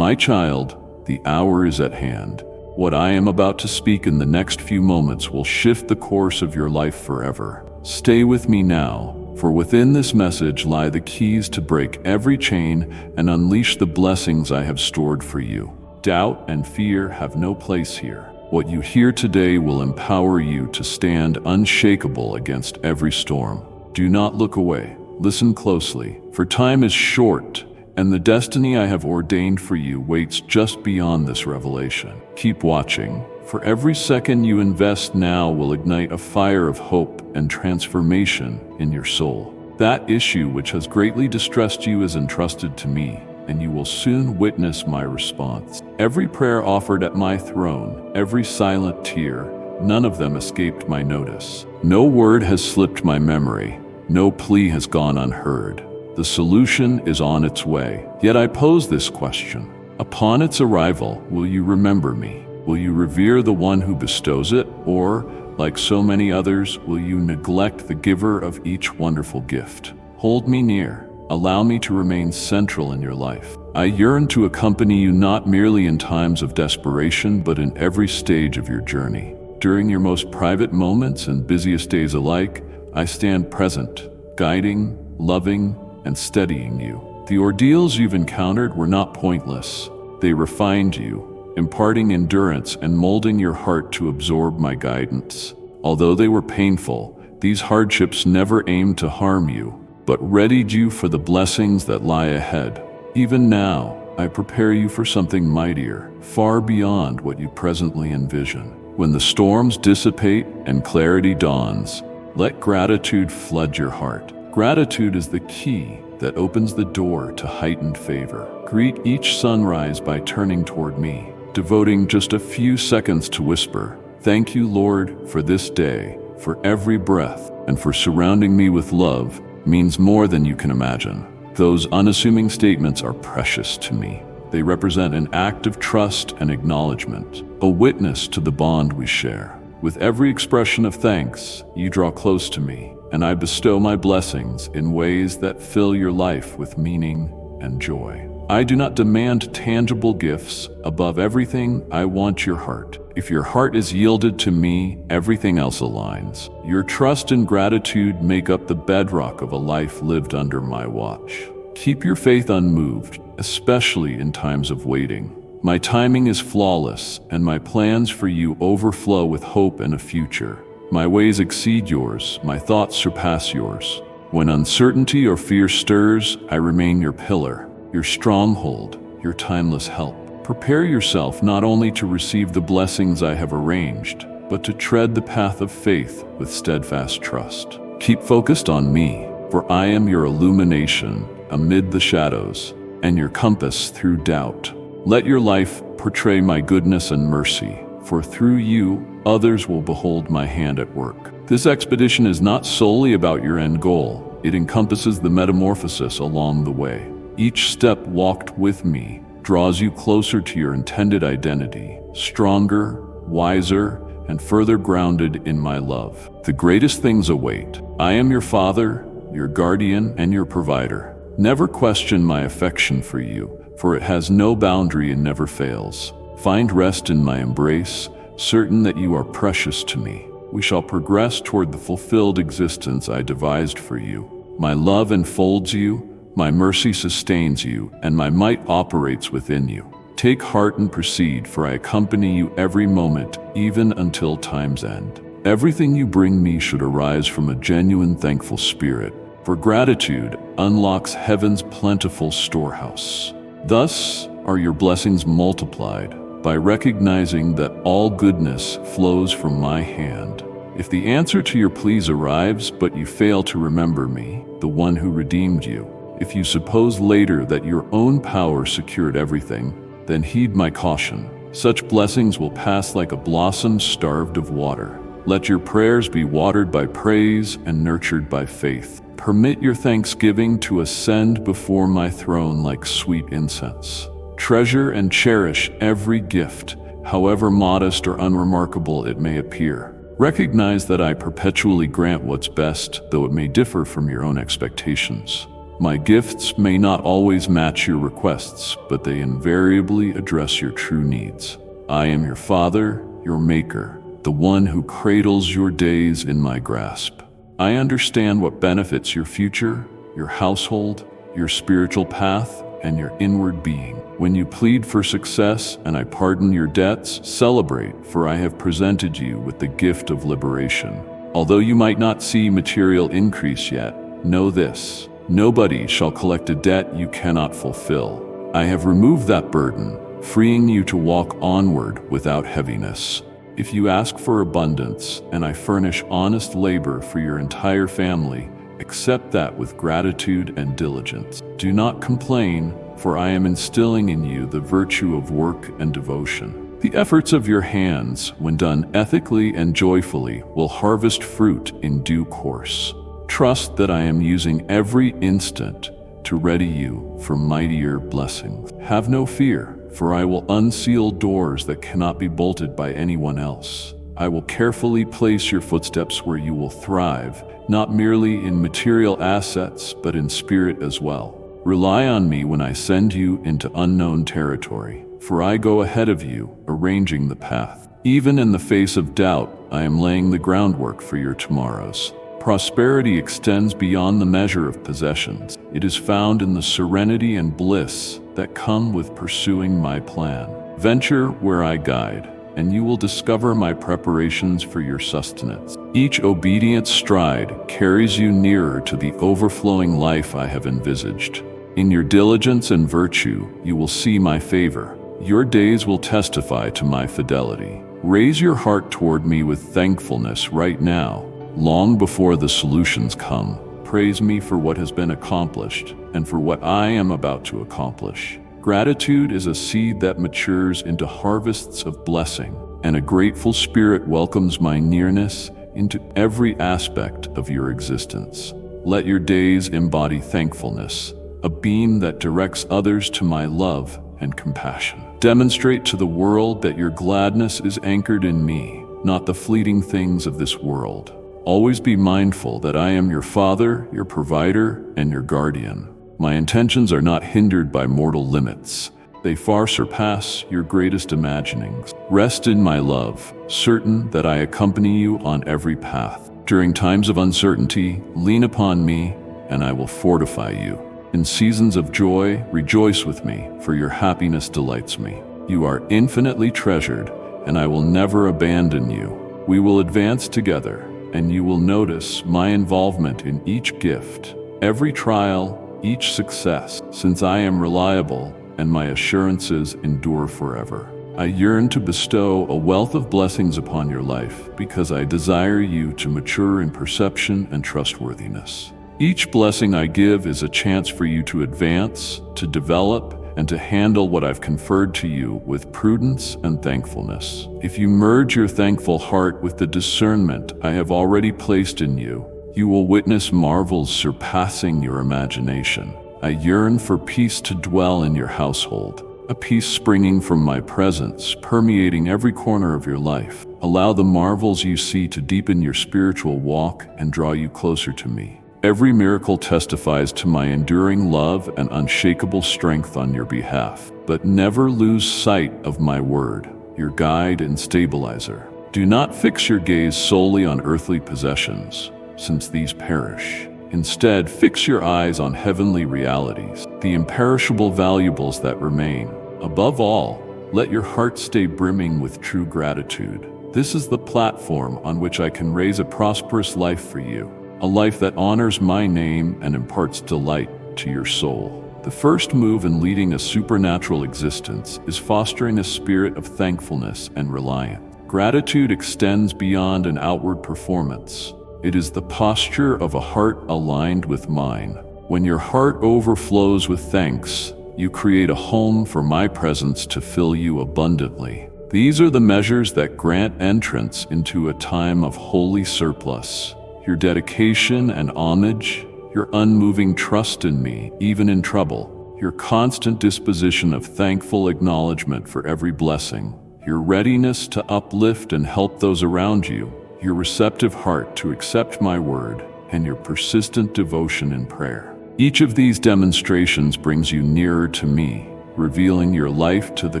My child, the hour is at hand. What I am about to speak in the next few moments will shift the course of your life forever. Stay with me now, for within this message lie the keys to break every chain and unleash the blessings I have stored for you. Doubt and fear have no place here. What you hear today will empower you to stand unshakable against every storm. Do not look away. Listen closely, for time is short, and the destiny I have ordained for you waits just beyond this revelation. Keep watching, for every second you invest now will ignite a fire of hope and transformation in your soul. That issue which has greatly distressed you is entrusted to me, and you will soon witness my response. Every prayer offered at my throne, every silent tear, none of them escaped my notice. No word has slipped my memory, no plea has gone unheard. The solution is on its way. Yet I pose this question. Upon its arrival, will you remember me? Will you revere the one who bestows it? Or, like so many others, will you neglect the giver of each wonderful gift? Hold me near. Allow me to remain central in your life. I yearn to accompany you not merely in times of desperation, but in every stage of your journey. During your most private moments and busiest days alike, I stand present, guiding, loving, and steadying you. The ordeals you've encountered were not pointless. They refined you, imparting endurance and molding your heart to absorb my guidance. Although they were painful, these hardships never aimed to harm you, but readied you for the blessings that lie ahead. Even now, I prepare you for something mightier, far beyond what you presently envision. When the storms dissipate and clarity dawns, let gratitude flood your heart. Gratitude is the key that opens the door to heightened favor. Greet each sunrise by turning toward me, devoting just a few seconds to whisper, "Thank you, Lord, for this day, for every breath, and for surrounding me with love," means more than you can imagine. Those unassuming statements are precious to me. They represent an act of trust and acknowledgement, a witness to the bond we share. With every expression of thanks, you draw close to me, and I bestow my blessings in ways that fill your life with meaning and joy. I do not demand tangible gifts. Above everything, I want your heart. If your heart is yielded to me, everything else aligns. Your trust and gratitude make up the bedrock of a life lived under my watch. Keep your faith unmoved, especially in times of waiting. My timing is flawless, and my plans for you overflow with hope and a future. My ways exceed yours, my thoughts surpass yours. When uncertainty or fear stirs, I remain your pillar, your stronghold, your timeless help. Prepare yourself not only to receive the blessings I have arranged, but to tread the path of faith with steadfast trust. Keep focused on me, for I am your illumination amid the shadows, and your compass through doubt. Let your life portray my goodness and mercy, for through you, others will behold my hand at work. This expedition is not solely about your end goal. It encompasses the metamorphosis along the way. Each step walked with me draws you closer to your intended identity, stronger, wiser, and further grounded in my love. The greatest things await. I am your father, your guardian, and your provider. Never question my affection for you, for it has no boundary and never fails. Find rest in my embrace, certain that you are precious to me. We shall progress toward the fulfilled existence I devised for you. My love enfolds you, my mercy sustains you, and my might operates within you. Take heart and proceed, for I accompany you every moment, even until time's end. Everything you bring me should arise from a genuine thankful spirit, for gratitude unlocks heaven's plentiful storehouse. Thus are your blessings multiplied, by recognizing that all goodness flows from my hand. If the answer to your pleas arrives, but you fail to remember me, the one who redeemed you, if you suppose later that your own power secured everything, then heed my caution. Such blessings will pass like a blossom starved of water. Let your prayers be watered by praise and nurtured by faith. Permit your thanksgiving to ascend before my throne like sweet incense. Treasure and cherish every gift, however modest or unremarkable it may appear. Recognize that I perpetually grant what's best, though it may differ from your own expectations. My gifts may not always match your requests, but they invariably address your true needs. I am your Father, your Maker, the one who cradles your days in my grasp. I understand what benefits your future, your household, your spiritual path, and your inward being. When you plead for success and I pardon your debts, celebrate, for I have presented you with the gift of liberation. Although you might not see material increase yet, know this: nobody shall collect a debt you cannot fulfill. I have removed that burden, freeing you to walk onward without heaviness. If you ask for abundance, and I furnish honest labor for your entire family, accept that with gratitude and diligence. Do not complain, for I am instilling in you the virtue of work and devotion. The efforts of your hands, when done ethically and joyfully, will harvest fruit in due course. Trust that I am using every instant to ready you for mightier blessings. Have no fear, for I will unseal doors that cannot be bolted by anyone else. I will carefully place your footsteps where you will thrive, not merely in material assets, but in spirit as well. Rely on me when I send you into unknown territory, for I go ahead of you, arranging the path. Even in the face of doubt, I am laying the groundwork for your tomorrows. Prosperity extends beyond the measure of possessions. It is found in the serenity and bliss that come with pursuing my plan. Venture where I guide, and you will discover my preparations for your sustenance. Each obedient stride carries you nearer to the overflowing life I have envisaged. In your diligence and virtue, you will see my favor. Your days will testify to my fidelity. Raise your heart toward me with thankfulness right now, long before the solutions come. Praise me for what has been accomplished and for what I am about to accomplish. Gratitude is a seed that matures into harvests of blessing, and a grateful spirit welcomes my nearness into every aspect of your existence. Let your days embody thankfulness, a beam that directs others to my love and compassion. Demonstrate to the world that your gladness is anchored in me, not the fleeting things of this world. Always be mindful that I am your Father, your provider, and your guardian. My intentions are not hindered by mortal limits. They far surpass your greatest imaginings. Rest in my love, certain that I accompany you on every path. During times of uncertainty, lean upon me, and I will fortify you. In seasons of joy, rejoice with me, for your happiness delights me. You are infinitely treasured, and I will never abandon you. We will advance together, and you will notice my involvement in each gift, every trial, each success, since I am reliable and my assurances endure forever. I yearn to bestow a wealth of blessings upon your life because I desire you to mature in perception and trustworthiness. Each blessing I give is a chance for you to advance, to develop, and to handle what I've conferred to you with prudence and thankfulness. If you merge your thankful heart with the discernment I have already placed in you, you will witness marvels surpassing your imagination. I yearn for peace to dwell in your household, a peace springing from my presence, permeating every corner of your life. Allow the marvels you see to deepen your spiritual walk and draw you closer to me. Every miracle testifies to my enduring love and unshakable strength on your behalf. But never lose sight of my word, your guide and stabilizer. Do not fix your gaze solely on earthly possessions, since these perish. Instead, fix your eyes on heavenly realities, the imperishable valuables that remain. Above all, let your heart stay brimming with true gratitude. This is the platform on which I can raise a prosperous life for you, a life that honors my name and imparts delight to your soul. The first move in leading a supernatural existence is fostering a spirit of thankfulness and reliance. Gratitude extends beyond an outward performance. It is the posture of a heart aligned with mine. When your heart overflows with thanks, you create a home for my presence to fill you abundantly. These are the measures that grant entrance into a time of holy surplus. Your dedication and homage, your unmoving trust in me, even in trouble, your constant disposition of thankful acknowledgement for every blessing, your readiness to uplift and help those around you, your receptive heart to accept my word, and your persistent devotion in prayer. Each of these demonstrations brings you nearer to me, revealing your life to the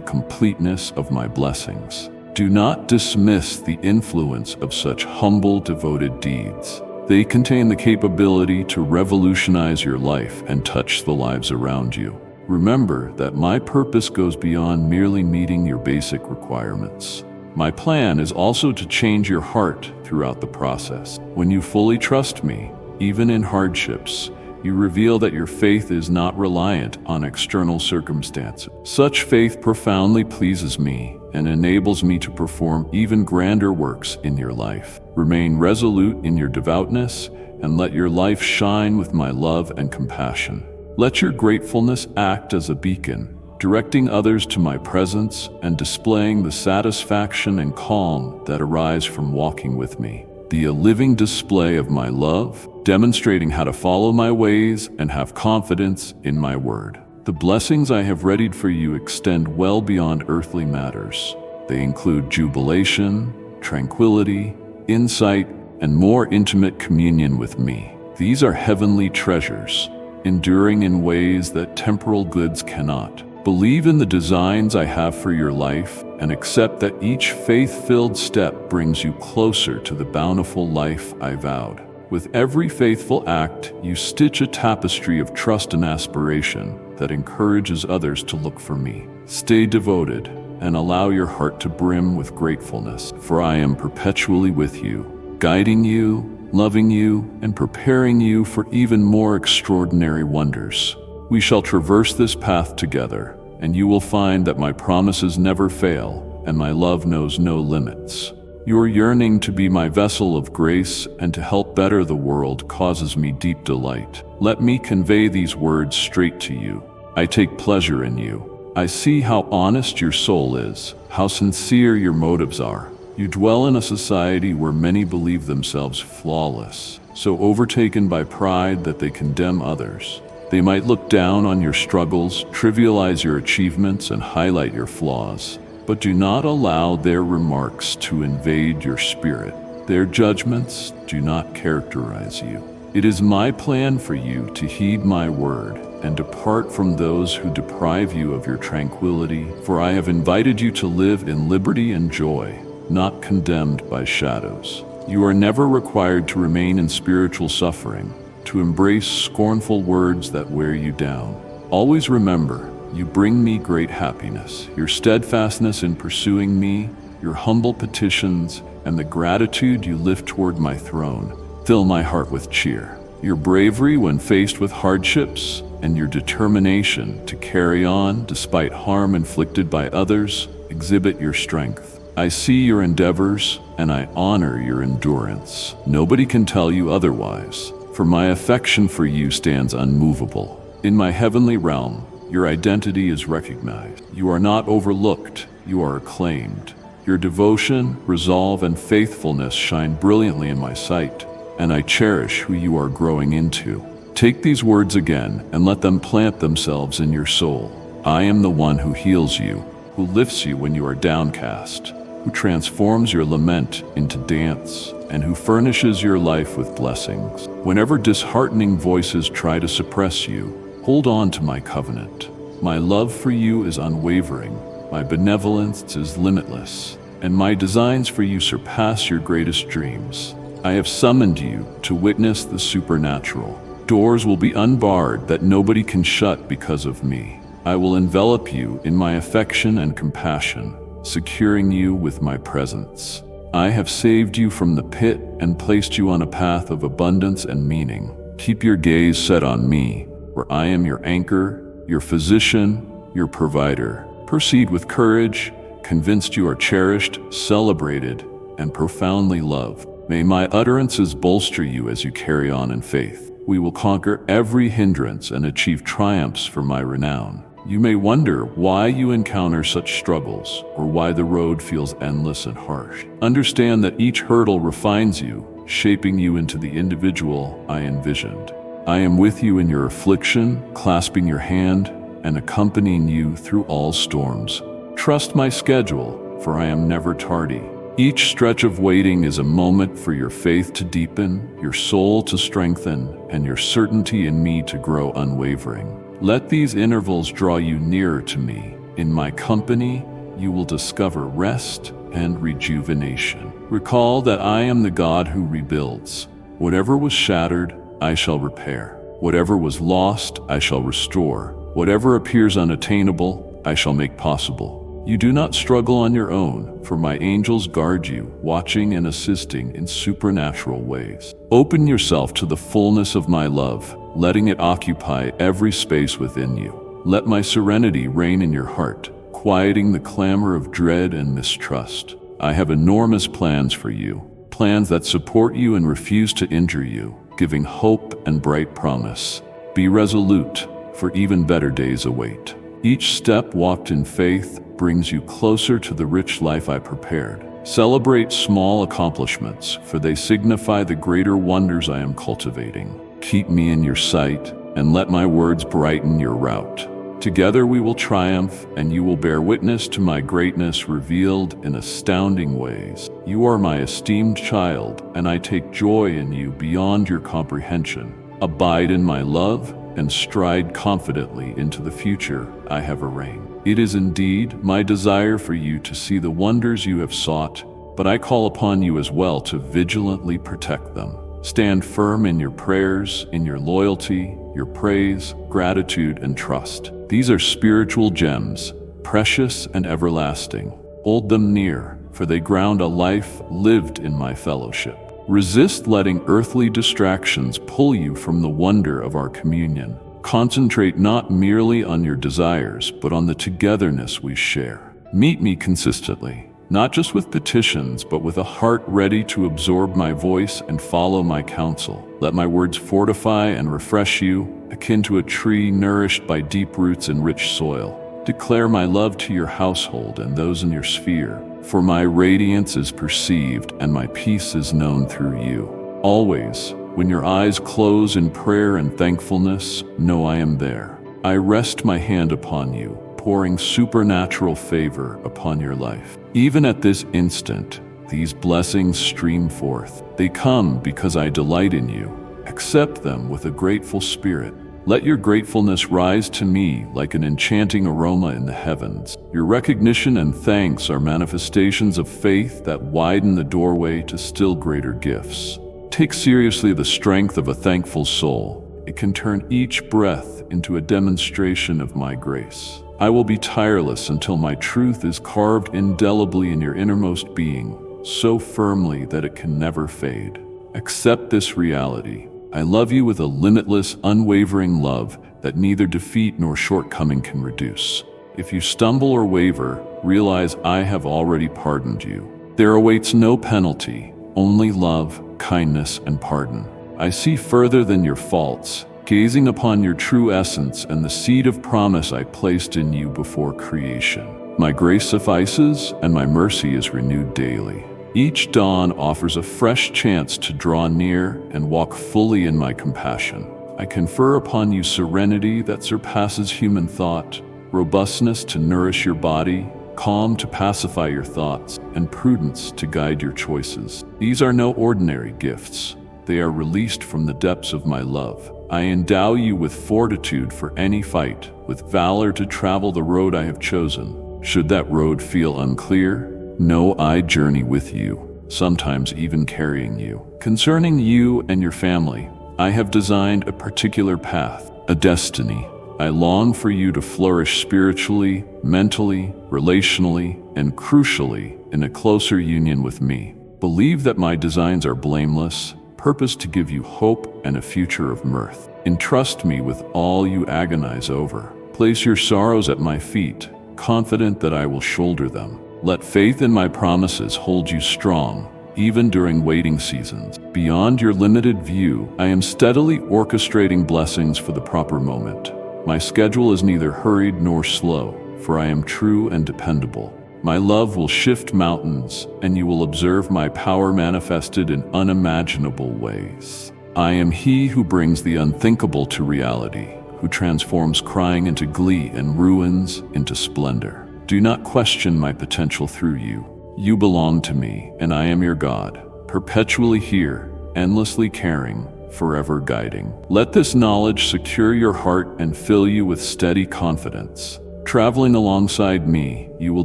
completeness of my blessings. Do not dismiss the influence of such humble, devoted deeds. They contain the capability to revolutionize your life and touch the lives around you. Remember that my purpose goes beyond merely meeting your basic requirements. My plan is also to change your heart throughout the process. When you fully trust me, even in hardships, you reveal that your faith is not reliant on external circumstances. Such faith profoundly pleases me and enables me to perform even grander works in your life. Remain resolute in your devoutness and let your life shine with my love and compassion. Let your gratefulness act as a beacon, directing others to my presence and displaying the satisfaction and calm that arise from walking with me. Be a living display of my love, demonstrating how to follow my ways and have confidence in my word. The blessings I have readied for you extend well beyond earthly matters. They include jubilation, tranquility, insight, and more intimate communion with me. These are heavenly treasures, enduring in ways that temporal goods cannot. Believe in the designs I have for your life and accept that each faith-filled step brings you closer to the bountiful life I vowed. With every faithful act, you stitch a tapestry of trust and aspiration that encourages others to look for me. Stay devoted and allow your heart to brim with gratefulness, for I am perpetually with you, guiding you, loving you, and preparing you for even more extraordinary wonders. We shall traverse this path together, and you will find that my promises never fail, and my love knows no limits. Your yearning to be my vessel of grace and to help better the world causes me deep delight. Let me convey these words straight to you. I take pleasure in you. I see how honest your soul is, how sincere your motives are. You dwell in a society where many believe themselves flawless, so overtaken by pride that they condemn others. They might look down on your struggles, trivialize your achievements, and highlight your flaws. But do not allow their remarks to invade your spirit. Their judgments do not characterize you. It is my plan for you to heed my word and depart from those who deprive you of your tranquility, for I have invited you to live in liberty and joy, not condemned by shadows. You are never required to remain in spiritual suffering, to embrace scornful words that wear you down. Always remember, you bring me great happiness. Your steadfastness in pursuing me, your humble petitions, and the gratitude you lift toward my throne fill my heart with cheer. Your bravery when faced with hardships and your determination to carry on despite harm inflicted by others exhibit your strength. I see your endeavors and I honor your endurance. Nobody can tell you otherwise, for my affection for you stands unmovable. In my heavenly realm, your identity is recognized. You are not overlooked, you are acclaimed. Your devotion, resolve, and faithfulness shine brilliantly in my sight, and I cherish who you are growing into. Take these words again and let them plant themselves in your soul. I am the one who heals you, who lifts you when you are downcast, who transforms your lament into dance, and who furnishes your life with blessings. Whenever disheartening voices try to suppress you, hold on to my covenant. My love for you is unwavering, my benevolence is limitless, and my designs for you surpass your greatest dreams. I have summoned you to witness the supernatural. Doors will be unbarred that nobody can shut because of me. I will envelop you in my affection and compassion, securing you with my presence. I have saved you from the pit and placed you on a path of abundance and meaning. Keep your gaze set on me, where I am your anchor, your physician, your provider. Proceed with courage, convinced you are cherished, celebrated, and profoundly loved. May my utterances bolster you as you carry on in faith. We will conquer every hindrance and achieve triumphs for my renown. You may wonder why you encounter such struggles or why the road feels endless and harsh. Understand that each hurdle refines you, shaping you into the individual I envisioned. I am with you in your affliction, clasping your hand and accompanying you through all storms. Trust my schedule, for I am never tardy. Each stretch of waiting is a moment for your faith to deepen, your soul to strengthen, and your certainty in me to grow unwavering. Let these intervals draw you nearer to me. In my company, you will discover rest and rejuvenation. Recall that I am the God who rebuilds. Whatever was shattered, I shall repair. Whatever was lost, I shall restore. Whatever appears unattainable, I shall make possible. You do not struggle on your own, for my angels guard you, watching and assisting in supernatural ways. Open yourself to the fullness of my love, letting it occupy every space within you. Let my serenity reign in your heart, quieting the clamor of dread and mistrust. I have enormous plans for you, plans that support you and refuse to injure you, giving hope and bright promise. Be resolute, for even better days await. Each step walked in faith brings you closer to the rich life I prepared. Celebrate small accomplishments, for they signify the greater wonders I am cultivating. Keep me in your sight, and let my words brighten your route. Together we will triumph, and you will bear witness to my greatness revealed in astounding ways. You are my esteemed child, and I take joy in you beyond your comprehension. Abide in my love, and stride confidently into the future I have arranged. It is indeed my desire for you to see the wonders you have sought, but I call upon you as well to vigilantly protect them. Stand firm in your prayers, in your loyalty, your praise, gratitude, and trust. These are spiritual gems, precious and everlasting. Hold them near, for they ground a life lived in my fellowship. Resist letting earthly distractions pull you from the wonder of our communion. Concentrate not merely on your desires, but on the togetherness we share. Meet me consistently, not just with petitions, but with a heart ready to absorb my voice and follow my counsel. Let my words fortify and refresh you, akin to a tree nourished by deep roots and rich soil. Declare my love to your household and those in your sphere, for my radiance is perceived and my peace is known through you. Always, when your eyes close in prayer and thankfulness, know I am there. I rest my hand upon you, pouring supernatural favor upon your life. Even at this instant, these blessings stream forth. They come because I delight in you. Accept them with a grateful spirit. Let your gratefulness rise to me like an enchanting aroma in the heavens. Your recognition and thanks are manifestations of faith that widen the doorway to still greater gifts. Take seriously the strength of a thankful soul. It can turn each breath into a demonstration of my grace. I will be tireless until my truth is carved indelibly in your innermost being, so firmly that it can never fade. Accept this reality. I love you with a limitless, unwavering love that neither defeat nor shortcoming can reduce. If you stumble or waver, realize I have already pardoned you. There awaits no penalty, only love, kindness, and pardon. I see further than your faults, gazing upon your true essence and the seed of promise I placed in you before creation. My grace suffices, and my mercy is renewed daily. Each dawn offers a fresh chance to draw near and walk fully in my compassion. I confer upon you serenity that surpasses human thought, robustness to nourish your body, calm to pacify your thoughts, and prudence to guide your choices. These are no ordinary gifts. They are released from the depths of my love. I endow you with fortitude for any fight, with valor to travel the road I have chosen. Should that road feel unclear, know I journey with you, sometimes even carrying you. Concerning you and your family, I have designed a particular path, a destiny. I long for you to flourish spiritually, mentally, relationally, and crucially, in a closer union with me. Believe that my designs are blameless, purposed to give you hope and a future of mirth. Entrust me with all you agonize over. Place your sorrows at my feet, confident that I will shoulder them. Let faith in my promises hold you strong, even during waiting seasons. Beyond your limited view, I am steadily orchestrating blessings for the proper moment. My schedule is neither hurried nor slow, for I am true and dependable. My love will shift mountains, and you will observe my power manifested in unimaginable ways. I am he who brings the unthinkable to reality, who transforms crying into glee and ruins into splendor. Do not question my potential through you. You belong to me, and I am your God, perpetually here, endlessly caring, forever guiding. Let this knowledge secure your heart and fill you with steady confidence. Traveling alongside me, you will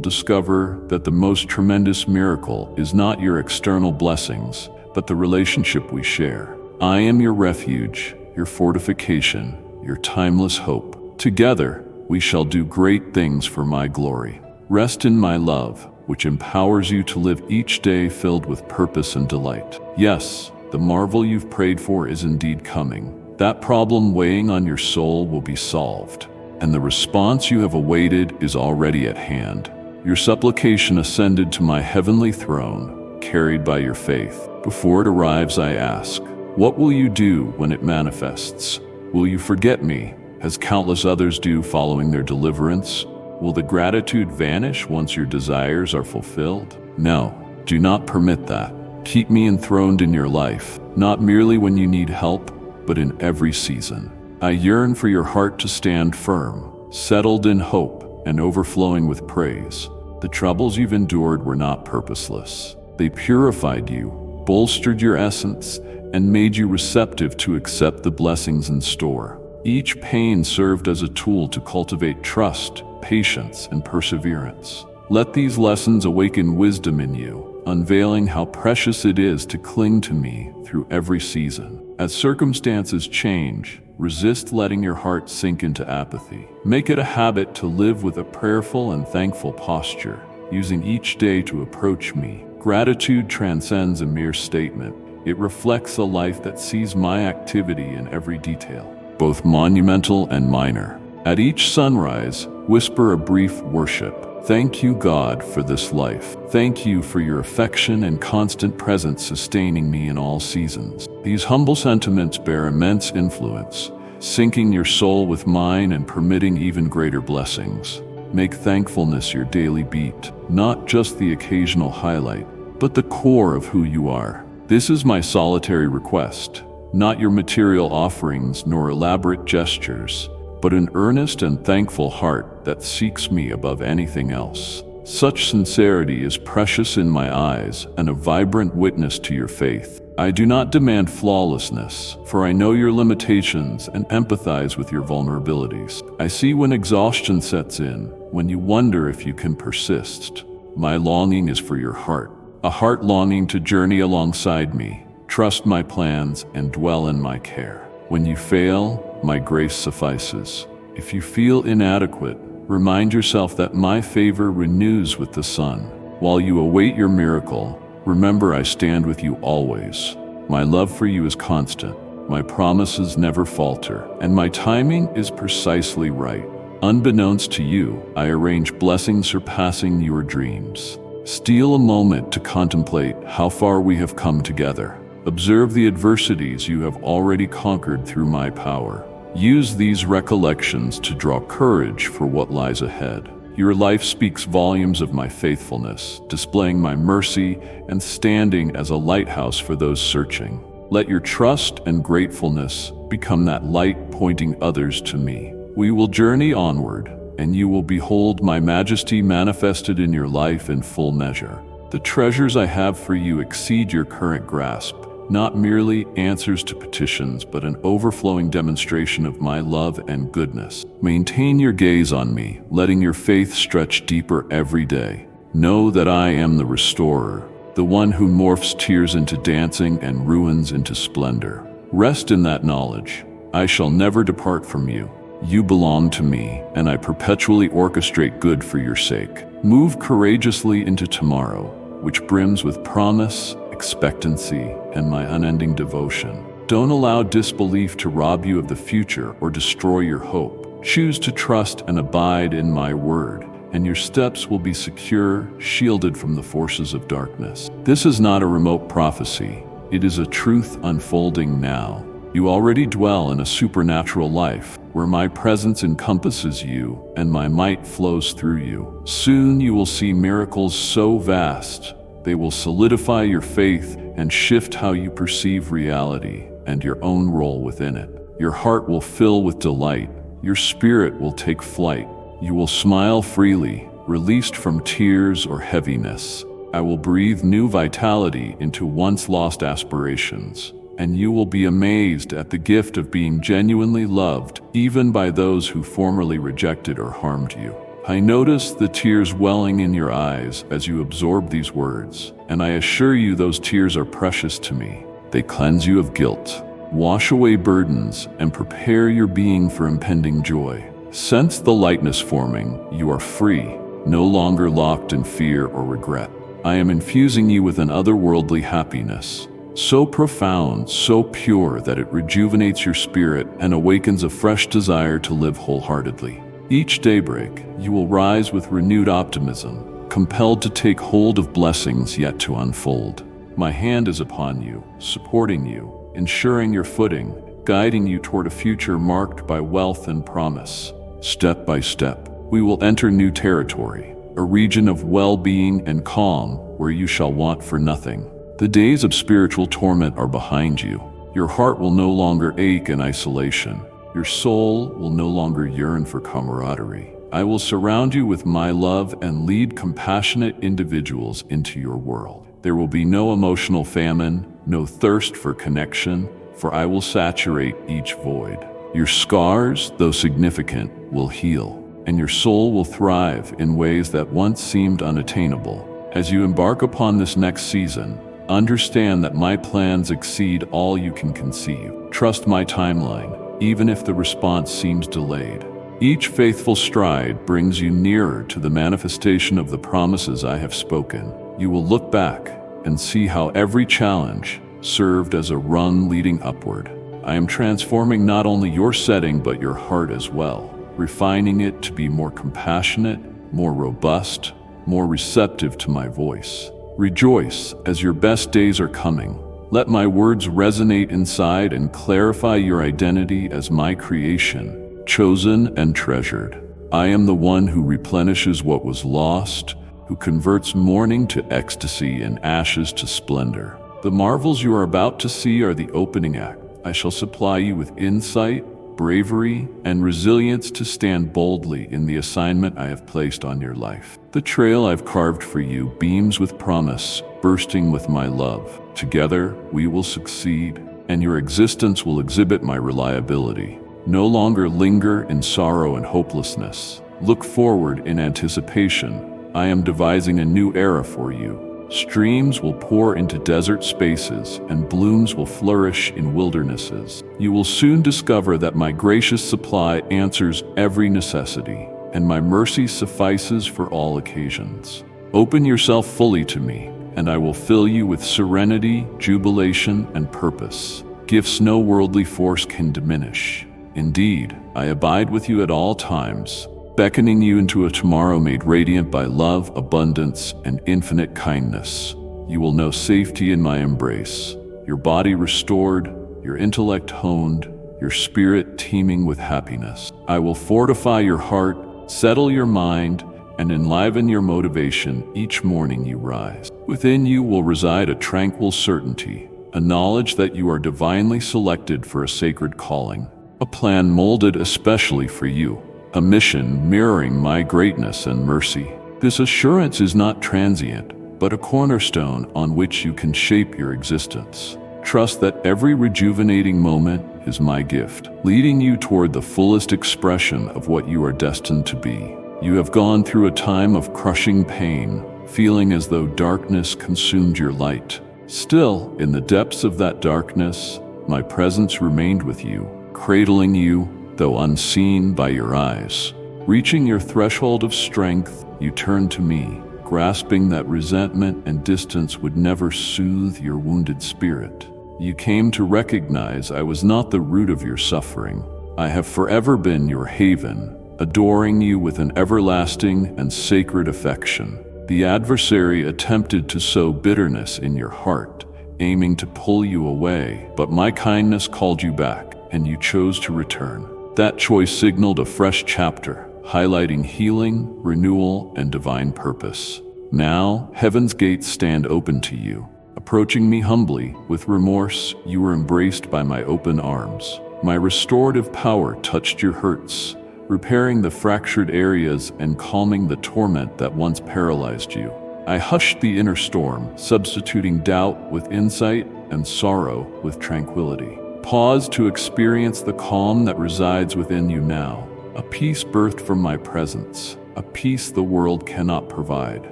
discover that the most tremendous miracle is not your external blessings, but the relationship we share. I am your refuge, your fortification, your timeless hope. Together, we shall do great things for my glory. Rest in my love, which empowers you to live each day filled with purpose and delight. Yes, the marvel you've prayed for is indeed coming. That problem weighing on your soul will be solved, and the response you have awaited is already at hand. Your supplication ascended to my heavenly throne, carried by your faith. Before it arrives, I ask, what will you do when it manifests? Will you forget me, as countless others do following their deliverance? Will the gratitude vanish once your desires are fulfilled? No, do not permit that. Keep me enthroned in your life, not merely when you need help, but in every season. I yearn for your heart to stand firm, settled in hope, and overflowing with praise. The troubles you've endured were not purposeless. They purified you, bolstered your essence, and made you receptive to accept the blessings in store. Each pain served as a tool to cultivate trust, patience, and perseverance. Let these lessons awaken wisdom in you, unveiling how precious it is to cling to me through every season. As circumstances change, resist letting your heart sink into apathy. Make it a habit to live with a prayerful and thankful posture, using each day to approach me. Gratitude transcends a mere statement. It reflects a life that sees my activity in every detail, both monumental and minor. At each sunrise, whisper a brief worship. Thank you, God, for this life. Thank you for your affection and constant presence sustaining me in all seasons. These humble sentiments bear immense influence, syncing your soul with mine and permitting even greater blessings. Make thankfulness your daily beat, not just the occasional highlight, but the core of who you are. This is my solitary request, not your material offerings nor elaborate gestures, but an earnest and thankful heart that seeks me above anything else. Such sincerity is precious in my eyes and a vibrant witness to your faith. I do not demand flawlessness, for I know your limitations and empathize with your vulnerabilities. I see when exhaustion sets in, when you wonder if you can persist. My longing is for your heart, a heart longing to journey alongside me, trust my plans, and dwell in my care. When you fail, my grace suffices. If you feel inadequate, remind yourself that my favor renews with the sun. While you await your miracle, remember I stand with you always. My love for you is constant, my promises never falter, and my timing is precisely right. Unbeknownst to you, I arrange blessings surpassing your dreams. Steal a moment to contemplate how far we have come together. Observe the adversities you have already conquered through my power. Use these recollections to draw courage for what lies ahead. Your life speaks volumes of my faithfulness, displaying my mercy and standing as a lighthouse for those searching. Let your trust and gratefulness become that light pointing others to me. We will journey onward, and you will behold my majesty manifested in your life in full measure. The treasures I have for you exceed your current grasp. Not merely answers to petitions, but an overflowing demonstration of my love and goodness. Maintain your gaze on me, letting your faith stretch deeper every day. Know that I am the restorer, the one who morphs tears into dancing and ruins into splendor. Rest in that knowledge. I shall never depart from you. You belong to me, and I perpetually orchestrate good for your sake. Move courageously into tomorrow, which brims with promise, expectancy, and my unending devotion. Don't allow disbelief to rob you of the future or destroy your hope. Choose to trust and abide in my word, and your steps will be secure, shielded from the forces of darkness. This is not a remote prophecy. It is a truth unfolding now. You already dwell in a supernatural life, where my presence encompasses you and my might flows through you. Soon you will see miracles so vast, they will solidify your faith and shift how you perceive reality and your own role within it. Your heart will fill with delight. Your spirit will take flight. You will smile freely, released from tears or heaviness. I will breathe new vitality into once lost aspirations, and you will be amazed at the gift of being genuinely loved, even by those who formerly rejected or harmed you. I notice the tears welling in your eyes as you absorb these words, and I assure you those tears are precious to me. They cleanse you of guilt, wash away burdens, and prepare your being for impending joy. Sense the lightness forming. You are free, no longer locked in fear or regret. I am infusing you with an otherworldly happiness, so profound, so pure that it rejuvenates your spirit and awakens a fresh desire to live wholeheartedly. Each daybreak, you will rise with renewed optimism, compelled to take hold of blessings yet to unfold. My hand is upon you, supporting you, ensuring your footing, guiding you toward a future marked by wealth and promise. Step by step, we will enter new territory, a region of well-being and calm where you shall want for nothing. The days of spiritual torment are behind you. Your heart will no longer ache in isolation. Your soul will no longer yearn for camaraderie. I will surround you with my love and lead compassionate individuals into your world. There will be no emotional famine, no thirst for connection, for I will saturate each void. Your scars, though significant, will heal, and your soul will thrive in ways that once seemed unattainable. As you embark upon this next season, understand that my plans exceed all you can conceive. Trust my timeline, even if the response seems delayed. Each faithful stride brings you nearer to the manifestation of the promises I have spoken. You will look back and see how every challenge served as a rung leading upward. I am transforming not only your setting but your heart as well, refining it to be more compassionate, more robust, more receptive to my voice. Rejoice, as your best days are coming. Let my words resonate inside and clarify your identity as my creation, chosen and treasured. I am the one who replenishes what was lost, who converts mourning to ecstasy and ashes to splendor. The marvels you are about to see are the opening act. I shall supply you with insight, bravery, and resilience to stand boldly in the assignment I have placed on your life. The trail I've carved for you beams with promise, bursting with my love. Together, we will succeed, and your existence will exhibit my reliability. No longer linger in sorrow and hopelessness. Look forward in anticipation. I am devising a new era for you. Streams will pour into desert spaces, and blooms will flourish in wildernesses. You will soon discover that my gracious supply answers every necessity, and my mercy suffices for all occasions. Open yourself fully to me, and I will fill you with serenity, jubilation, and purpose. Gifts no worldly force can diminish. Indeed, I abide with you at all times, beckoning you into a tomorrow made radiant by love, abundance, and infinite kindness. You will know safety in my embrace, your body restored, your intellect honed, your spirit teeming with happiness. I will fortify your heart, settle your mind, and enliven your motivation each morning you rise. Within you will reside a tranquil certainty, a knowledge that you are divinely selected for a sacred calling, a plan molded especially for you, a mission mirroring my greatness and mercy. This assurance is not transient, but a cornerstone on which you can shape your existence. Trust that every rejuvenating moment is my gift, leading you toward the fullest expression of what you are destined to be. You have gone through a time of crushing pain, feeling as though darkness consumed your light. Still, in the depths of that darkness, my presence remained with you, cradling you, though unseen by your eyes. Reaching your threshold of strength, you turned to me, grasping that resentment and distance would never soothe your wounded spirit. You came to recognize I was not the root of your suffering. I have forever been your haven, adoring you with an everlasting and sacred affection. The adversary attempted to sow bitterness in your heart, aiming to pull you away, but my kindness called you back, and you chose to return. That choice signaled a fresh chapter, highlighting healing, renewal, and divine purpose. Now, heaven's gates stand open to you. Approaching me humbly, with remorse, you were embraced by my open arms. My restorative power touched your hurts, repairing the fractured areas and calming the torment that once paralyzed you. I hushed the inner storm, substituting doubt with insight and sorrow with tranquility. Pause to experience the calm that resides within you now, a peace birthed from my presence, a peace the world cannot provide.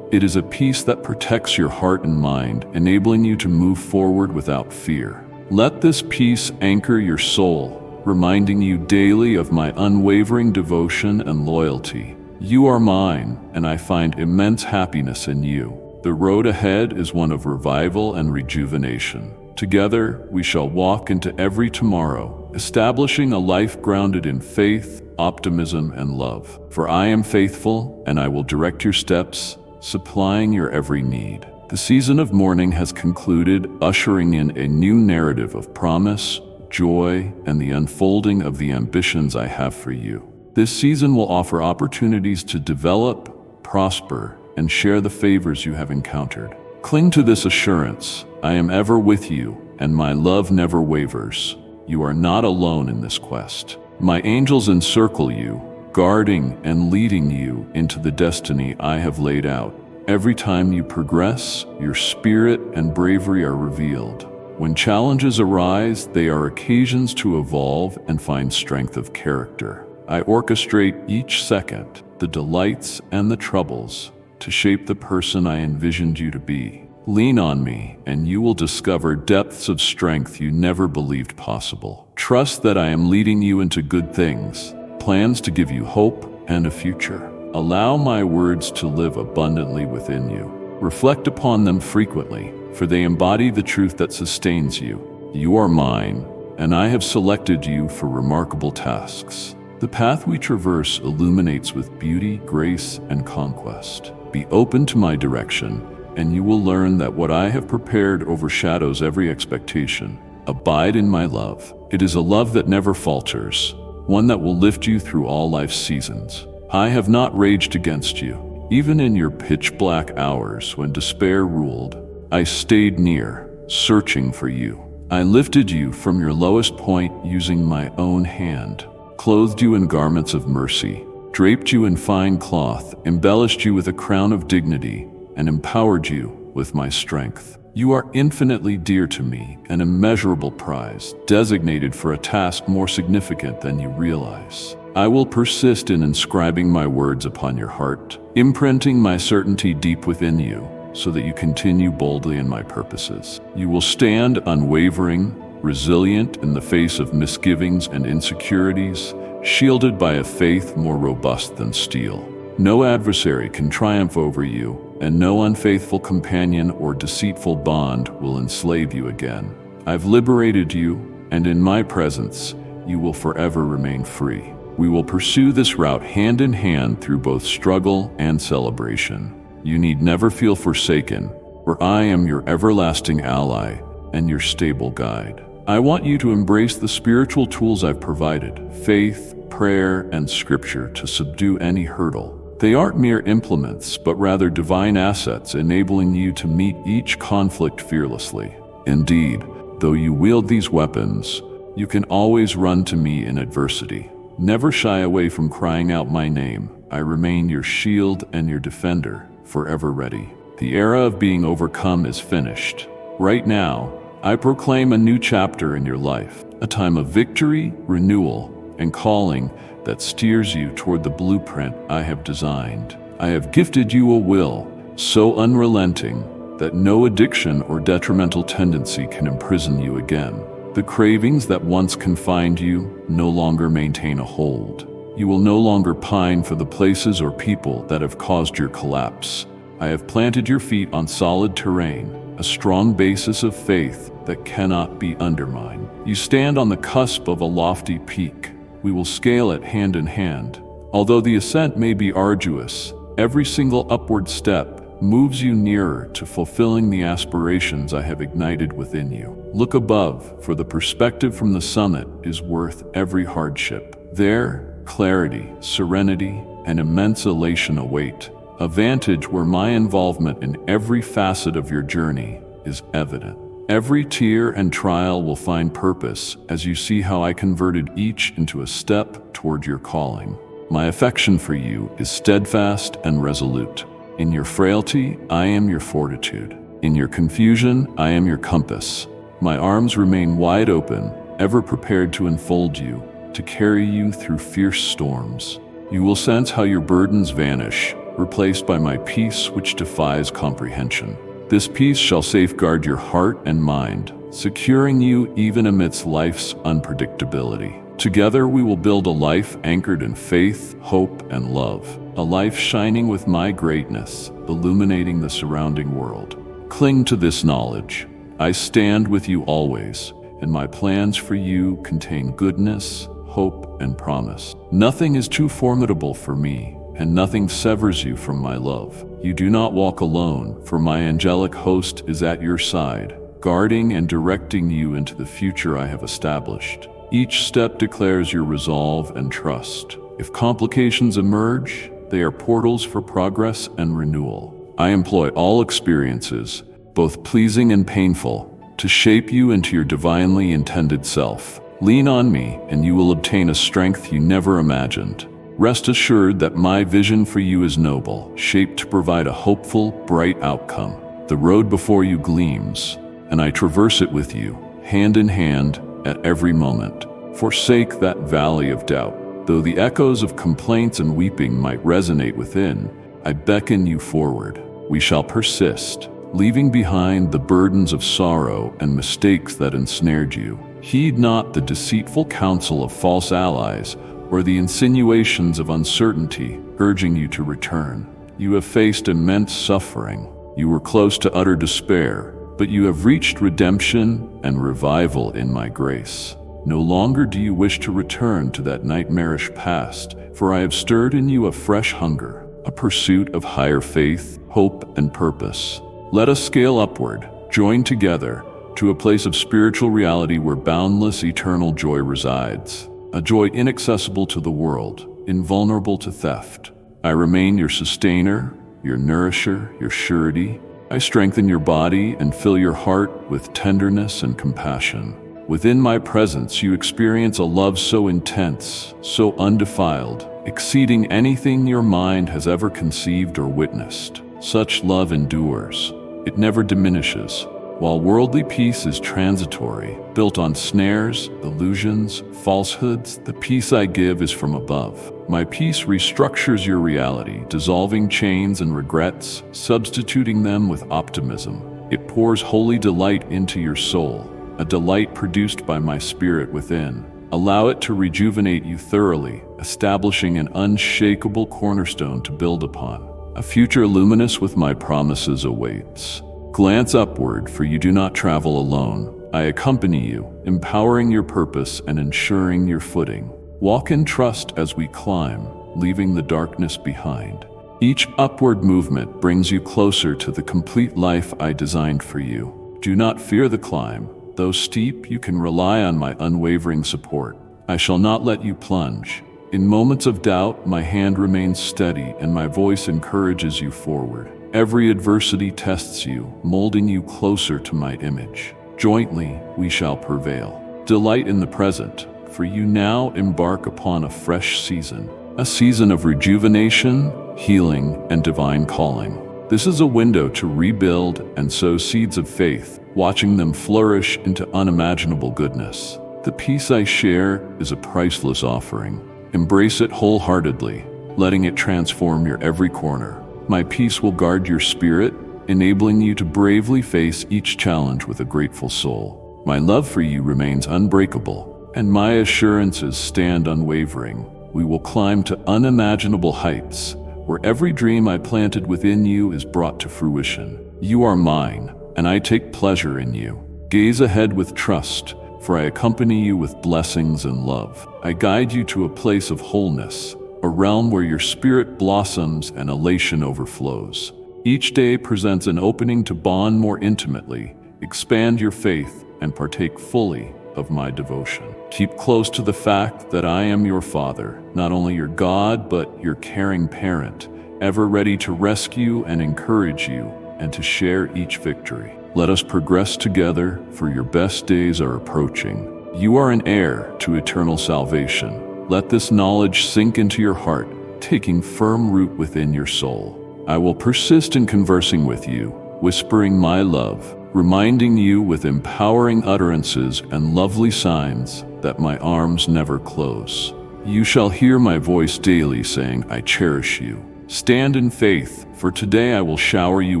It is a peace that protects your heart and mind, enabling you to move forward without fear. Let this peace anchor your soul, reminding you daily of my unwavering devotion and loyalty. You are mine, and I find immense happiness in you. The road ahead is one of revival and rejuvenation. Together, we shall walk into every tomorrow, establishing a life grounded in faith, optimism, and love. For I am faithful, and I will direct your steps, supplying your every need. The season of mourning has concluded, ushering in a new narrative of promise, joy, and the unfolding of the ambitions I have for you. This season will offer opportunities to develop, prosper, and share the favors you have encountered. Cling to this assurance: I am ever with you, and my love never wavers. You are not alone in this quest. My angels encircle you, guarding and leading you into the destiny I have laid out. Every time you progress, your spirit and bravery are revealed. When challenges arise, they are occasions to evolve and find strength of character. I orchestrate each second, the delights and the troubles, to shape the person I envisioned you to be. Lean on me, and you will discover depths of strength you never believed possible. Trust that I am leading you into good things, plans to give you hope and a future. Allow my words to live abundantly within you. Reflect upon them frequently, for they embody the truth that sustains you. You are mine, and I have selected you for remarkable tasks. The path we traverse illuminates with beauty, grace, and conquest. Be open to my direction, and you will learn that what I have prepared overshadows every expectation. Abide in my love. It is a love that never falters, one that will lift you through all life's seasons. I have not raged against you. Even in your pitch-black hours when despair ruled, I stayed near, searching for you. I lifted you from your lowest point using my own hand, clothed you in garments of mercy, draped you in fine cloth, embellished you with a crown of dignity, and empowered you with my strength. You are infinitely dear to me, an immeasurable prize, designated for a task more significant than you realize. I will persist in inscribing my words upon your heart, imprinting my certainty deep within you, so that you continue boldly in my purposes. You will stand unwavering, resilient in the face of misgivings and insecurities, shielded by a faith more robust than steel. No adversary can triumph over you, and no unfaithful companion or deceitful bond will enslave you again. I've liberated you, and in my presence, you will forever remain free. We will pursue this route hand in hand through both struggle and celebration. You need never feel forsaken, for I am your everlasting ally and your stable guide. I want you to embrace the spiritual tools I've provided: faith, prayer, and scripture to subdue any hurdle. They aren't mere implements, but rather divine assets enabling you to meet each conflict fearlessly. Indeed, though you wield these weapons, you can always run to me in adversity. Never shy away from crying out my name. I remain your shield and your defender, forever ready. The era of being overcome is finished. Right now, I proclaim a new chapter in your life, a time of victory, renewal, and calling that steers you toward the blueprint I have designed. I have gifted you a will so unrelenting that no addiction or detrimental tendency can imprison you again. The cravings that once confined you no longer maintain a hold. You will no longer pine for the places or people that have caused your collapse. I have planted your feet on solid terrain, a strong basis of faith that cannot be undermined. You stand on the cusp of a lofty peak. We will scale it hand in hand. Although the ascent may be arduous, every single upward step moves you nearer to fulfilling the aspirations I have ignited within you. Look above, for the perspective from the summit is worth every hardship. There, clarity, serenity, and immense elation await, a vantage where my involvement in every facet of your journey is evident. Every tear and trial will find purpose as you see how I converted each into a step toward your calling. My affection for you is steadfast and resolute. In your frailty, I am your fortitude. In your confusion, I am your compass. My arms remain wide open, ever prepared to enfold you, to carry you through fierce storms. You will sense how your burdens vanish, replaced by my peace which defies comprehension. This peace shall safeguard your heart and mind, securing you even amidst life's unpredictability. Together we will build a life anchored in faith, hope, and love. A life shining with my greatness, illuminating the surrounding world. Cling to this knowledge. I stand with you always, and my plans for you contain goodness, hope, and promise. Nothing is too formidable for me, and nothing severs you from my love. You do not walk alone, for my angelic host is at your side, guarding and directing you into the future I have established. Each step declares your resolve and trust. If complications emerge, they are portals for progress and renewal. I employ all experiences, both pleasing and painful, to shape you into your divinely intended self. Lean on me, and you will obtain a strength you never imagined. Rest assured that my vision for you is noble, shaped to provide a hopeful, bright outcome. The road before you gleams, and I traverse it with you, hand in hand, at every moment. Forsake that valley of doubt. Though the echoes of complaints and weeping might resonate within, I beckon you forward. We shall persist, leaving behind the burdens of sorrow and mistakes that ensnared you. Heed not the deceitful counsel of false allies or the insinuations of uncertainty urging you to return. You have faced immense suffering. You were close to utter despair, but you have reached redemption and revival in my grace. No longer do you wish to return to that nightmarish past, for I have stirred in you a fresh hunger, a pursuit of higher faith, hope, and purpose. Let us scale upward, join together, to a place of spiritual reality where boundless eternal joy resides, a joy inaccessible to the world, invulnerable to theft. I remain your sustainer, your nourisher, your surety. I strengthen your body and fill your heart with tenderness and compassion. Within my presence, you experience a love so intense, so undefiled, exceeding anything your mind has ever conceived or witnessed. Such love endures. It never diminishes. While worldly peace is transitory, built on snares, illusions, falsehoods, the peace I give is from above. My peace restructures your reality, dissolving chains and regrets, substituting them with optimism. It pours holy delight into your soul, a delight produced by my spirit within. Allow it to rejuvenate you thoroughly, establishing an unshakable cornerstone to build upon. A future luminous with my promises awaits. Glance upward, for you do not travel alone. I accompany you, empowering your purpose and ensuring your footing. Walk in trust as we climb, leaving the darkness behind. Each upward movement brings you closer to the complete life I designed for you. Do not fear the climb. Though steep, you can rely on my unwavering support. I shall not let you plunge. In moments of doubt, my hand remains steady and my voice encourages you forward. Every adversity tests you, molding you closer to my image. Jointly, we shall prevail. Delight in the present, for you now embark upon a fresh season. A season of rejuvenation, healing, and divine calling. This is a window to rebuild and sow seeds of faith, watching them flourish into unimaginable goodness. The peace I share is a priceless offering. Embrace it wholeheartedly, letting it transform your every corner. My peace will guard your spirit, enabling you to bravely face each challenge with a grateful soul. My love for you remains unbreakable, and my assurances stand unwavering. We will climb to unimaginable heights, where every dream I planted within you is brought to fruition. You are mine, and I take pleasure in you. Gaze ahead with trust, for I accompany you with blessings and love. I guide you to a place of wholeness, a realm where your spirit blossoms and elation overflows. Each day presents an opening to bond more intimately, expand your faith, and partake fully of my devotion. Keep close to the fact that I am your Father, not only your God, but your caring parent, ever ready to rescue and encourage you, and to share each victory. Let us progress together, for your best days are approaching. You are an heir to eternal salvation. Let this knowledge sink into your heart, taking firm root within your soul. I will persist in conversing with you, whispering my love, reminding you with empowering utterances and lovely signs that my arms never close. You shall hear my voice daily saying, I cherish you. Stand in faith, for today I will shower you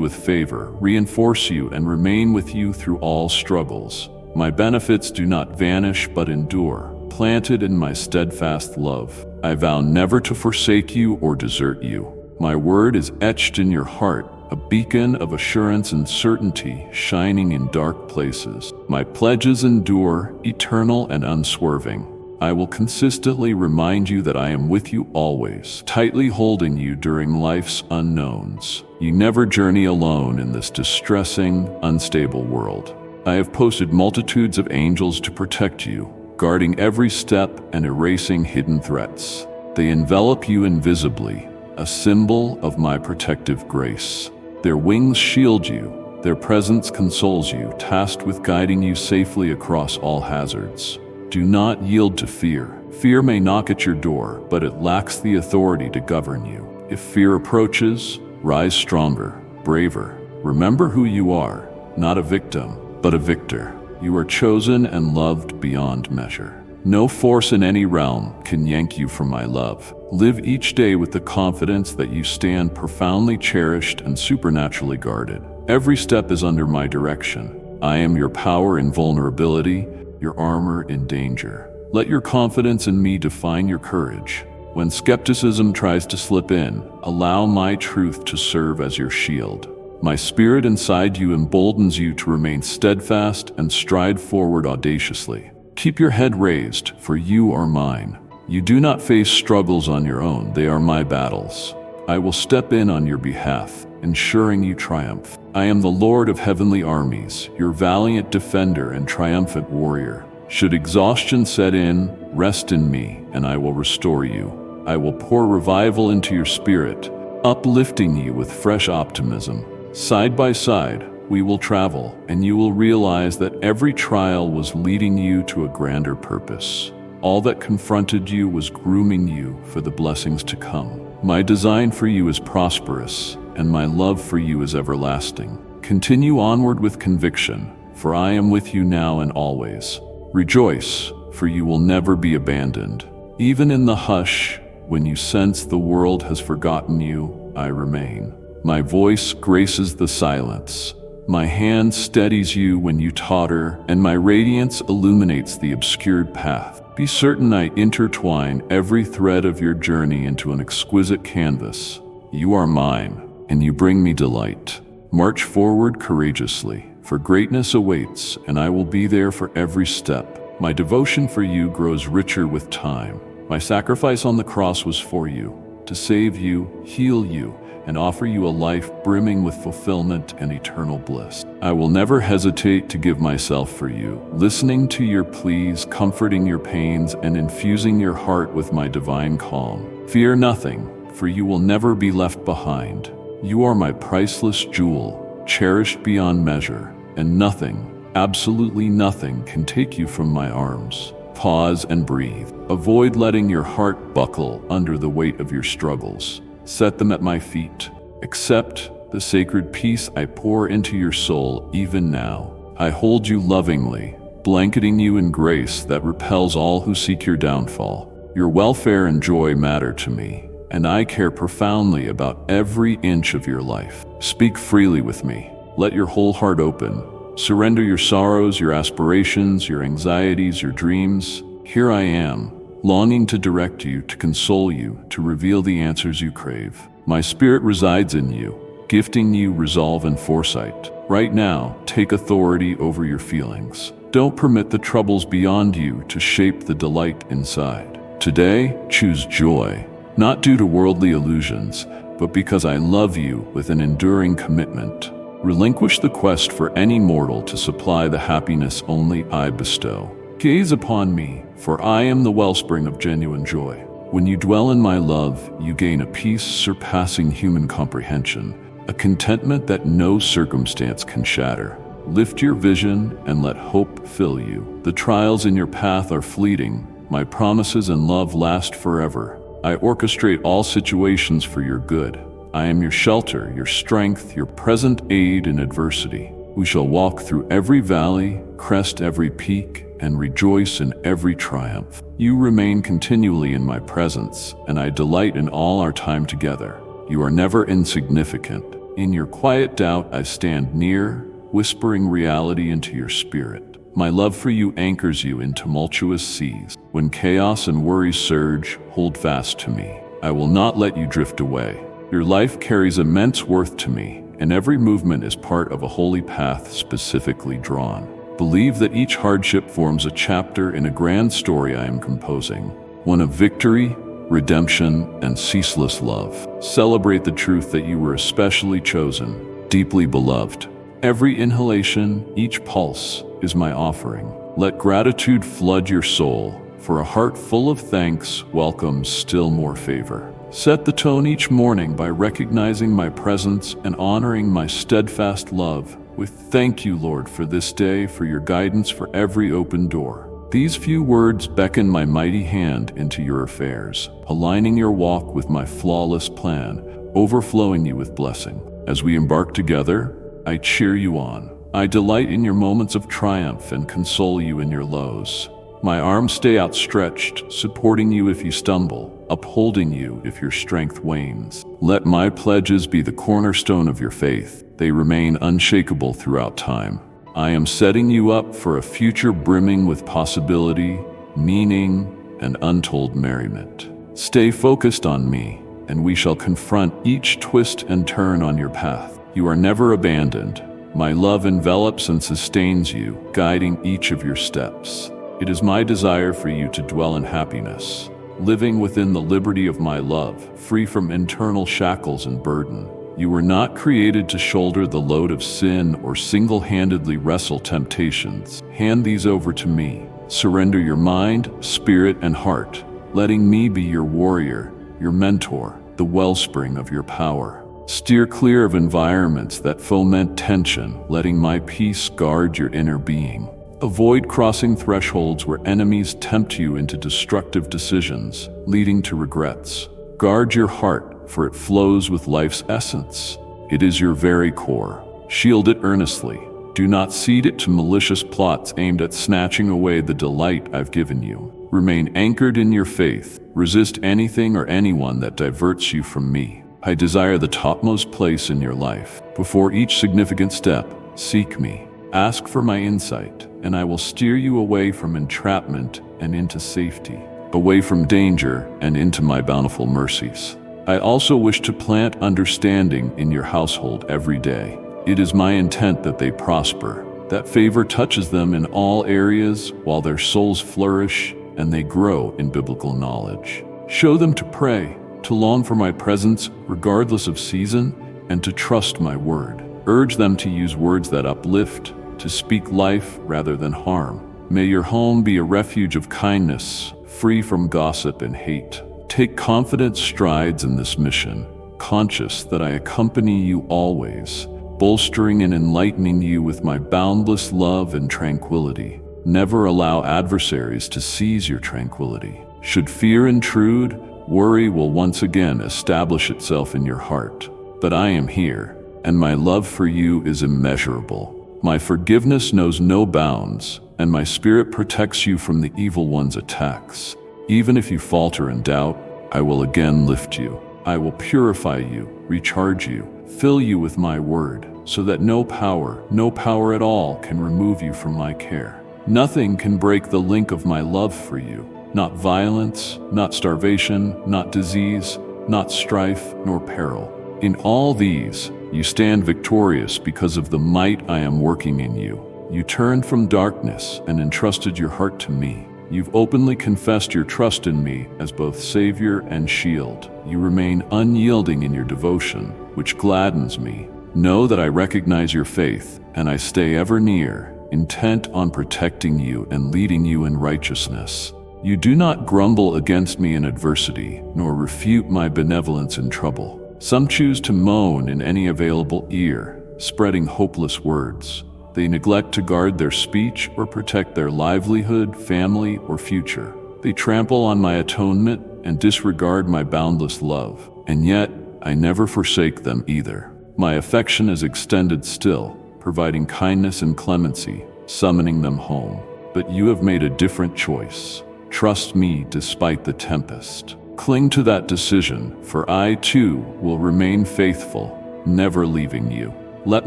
with favor, reinforce you, and remain with you through all struggles. My benefits do not vanish but endure, planted in my steadfast love. I vow never to forsake you or desert you. My word is etched in your heart, a beacon of assurance and certainty shining in dark places. My pledges endure, eternal and unswerving. I will consistently remind you that I am with you always, tightly holding you during life's unknowns. You never journey alone in this distressing, unstable world. I have posted multitudes of angels to protect you, guarding every step and erasing hidden threats. They envelop you invisibly, a symbol of my protective grace. Their wings shield you, their presence consoles you, tasked with guiding you safely across all hazards. Do not yield to fear. Fear may knock at your door, but it lacks the authority to govern you. If fear approaches, rise stronger, braver. Remember who you are, not a victim, but a victor. You are chosen and loved beyond measure. No force in any realm can yank you from my love. Live each day with the confidence that you stand profoundly cherished and supernaturally guarded. Every step is under my direction. I am your power in vulnerability, your armor in danger. Let your confidence in me define your courage. When skepticism tries to slip in, allow my truth to serve as your shield. My spirit inside you emboldens you to remain steadfast and stride forward audaciously. Keep your head raised, for you are mine. You do not face struggles on your own, they are my battles. I will step in on your behalf, ensuring you triumph. I am the Lord of heavenly armies, your valiant defender and triumphant warrior. Should exhaustion set in, rest in me, and I will restore you. I will pour revival into your spirit, uplifting you with fresh optimism. Side by side, we will travel, and you will realize that every trial was leading you to a grander purpose. All that confronted you was grooming you for the blessings to come. My design for you is prosperous, and my love for you is everlasting. Continue onward with conviction, for I am with you now and always. Rejoice, for you will never be abandoned. Even in the hush, when you sense the world has forgotten you, I remain. My voice graces the silence. My hand steadies you when you totter, and my radiance illuminates the obscured path. Be certain I intertwine every thread of your journey into an exquisite canvas. You are mine, and you bring me delight. March forward courageously, for greatness awaits, and I will be there for every step. My devotion for you grows richer with time. My sacrifice on the cross was for you, to save you, heal you, and offer you a life brimming with fulfillment and eternal bliss. I will never hesitate to give myself for you, listening to your pleas, comforting your pains, and infusing your heart with my divine calm. Fear nothing, for you will never be left behind. You are my priceless jewel, cherished beyond measure, and nothing, absolutely nothing, can take you from my arms. Pause and breathe. Avoid letting your heart buckle under the weight of your struggles. Set them at my feet. Accept the sacred peace I pour into your soul even now. I hold you lovingly, blanketing you in grace that repels all who seek your downfall. Your welfare and joy matter to me, and I care profoundly about every inch of your life. Speak freely with me. Let your whole heart open. Surrender your sorrows, your aspirations, your anxieties, your dreams. Here I am, longing to direct you, to console you, to reveal the answers you crave. My spirit resides in you, gifting you resolve and foresight. Right now, take authority over your feelings. Don't permit the troubles beyond you to shape the delight inside. Today, choose joy, not due to worldly illusions, but because I love you with an enduring commitment. Relinquish the quest for any mortal to supply the happiness only I bestow. Gaze upon me, for I am the wellspring of genuine joy. When you dwell in my love, you gain a peace surpassing human comprehension, a contentment that no circumstance can shatter. Lift your vision and let hope fill you. The trials in your path are fleeting. My promises and love last forever. I orchestrate all situations for your good. I am your shelter, your strength, your present aid in adversity. We shall walk through every valley, crest every peak, and rejoice in every triumph. You remain continually in my presence, and I delight in all our time together. You are never insignificant. In your quiet doubt, I stand near, whispering reality into your spirit. My love for you anchors you in tumultuous seas. When chaos and worry surge, hold fast to me. I will not let you drift away. Your life carries immense worth to me, and every movement is part of a holy path specifically drawn. Believe that each hardship forms a chapter in a grand story I am composing, one of victory, redemption, and ceaseless love. Celebrate the truth that you were especially chosen, deeply beloved. Every inhalation, each pulse, is my offering. Let gratitude flood your soul, for a heart full of thanks welcomes still more favor. Set the tone each morning by recognizing my presence and honoring my steadfast love with "Thank you, Lord, for this day, for your guidance, for every open door." These few words beckon my mighty hand into your affairs, aligning your walk with my flawless plan, overflowing you with blessing. As we embark together, I cheer you on. I delight in your moments of triumph and console you in your lows. My arms stay outstretched, supporting you if you stumble, upholding you if your strength wanes. Let my pledges be the cornerstone of your faith. They remain unshakable throughout time. I am setting you up for a future brimming with possibility, meaning, and untold merriment. Stay focused on me, and we shall confront each twist and turn on your path. You are never abandoned. My love envelops and sustains you, guiding each of your steps. It is my desire for you to dwell in happiness, living within the liberty of my love, free from internal shackles and burden. You were not created to shoulder the load of sin or single-handedly wrestle temptations. Hand these over to me. Surrender your mind, spirit, and heart, letting me be your warrior, your mentor, the wellspring of your power. Steer clear of environments that foment tension, letting my peace guard your inner being. Avoid crossing thresholds where enemies tempt you into destructive decisions, leading to regrets. Guard your heart, for it flows with life's essence. It is your very core. Shield it earnestly. Do not cede it to malicious plots aimed at snatching away the delight I've given you. Remain anchored in your faith. Resist anything or anyone that diverts you from me. I desire the topmost place in your life. Before each significant step, seek me. Ask for my insight, and I will steer you away from entrapment and into safety, away from danger and into my bountiful mercies. I also wish to plant understanding in your household every day. It is my intent that they prosper, that favor touches them in all areas while their souls flourish and they grow in biblical knowledge. Show them to pray, to long for my presence regardless of season, and to trust my word. Urge them to use words that uplift, to speak life rather than harm. May your home be a refuge of kindness, free from gossip and hate. Take confident strides in this mission, conscious that I accompany you always, bolstering and enlightening you with my boundless love and tranquility. Never allow adversaries to seize your tranquility. Should fear intrude, worry will once again establish itself in your heart. But I am here, and my love for you is immeasurable. My forgiveness knows no bounds, and my spirit protects you from the evil one's attacks. Even if you falter in doubt, I will again lift you. I will purify you, recharge you, fill you with my word, so that no power at all can remove you from my care. Nothing can break the link of my love for you. Not violence, not starvation, not disease, not strife, nor peril. In all these, you stand victorious because of the might I am working in you. You turned from darkness and entrusted your heart to me. You've openly confessed your trust in me as both Savior and shield. You remain unyielding in your devotion, which gladdens me. Know that I recognize your faith, and I stay ever near, intent on protecting you and leading you in righteousness. You do not grumble against me in adversity, nor refute my benevolence in trouble. Some choose to moan in any available ear, spreading hopeless words. They neglect to guard their speech or protect their livelihood, family, or future. They trample on my atonement and disregard my boundless love. And yet, I never forsake them either. My affection is extended still, providing kindness and clemency, summoning them home. But you have made a different choice. Trust me despite the tempest. Cling to that decision, for I too will remain faithful, never leaving you. Let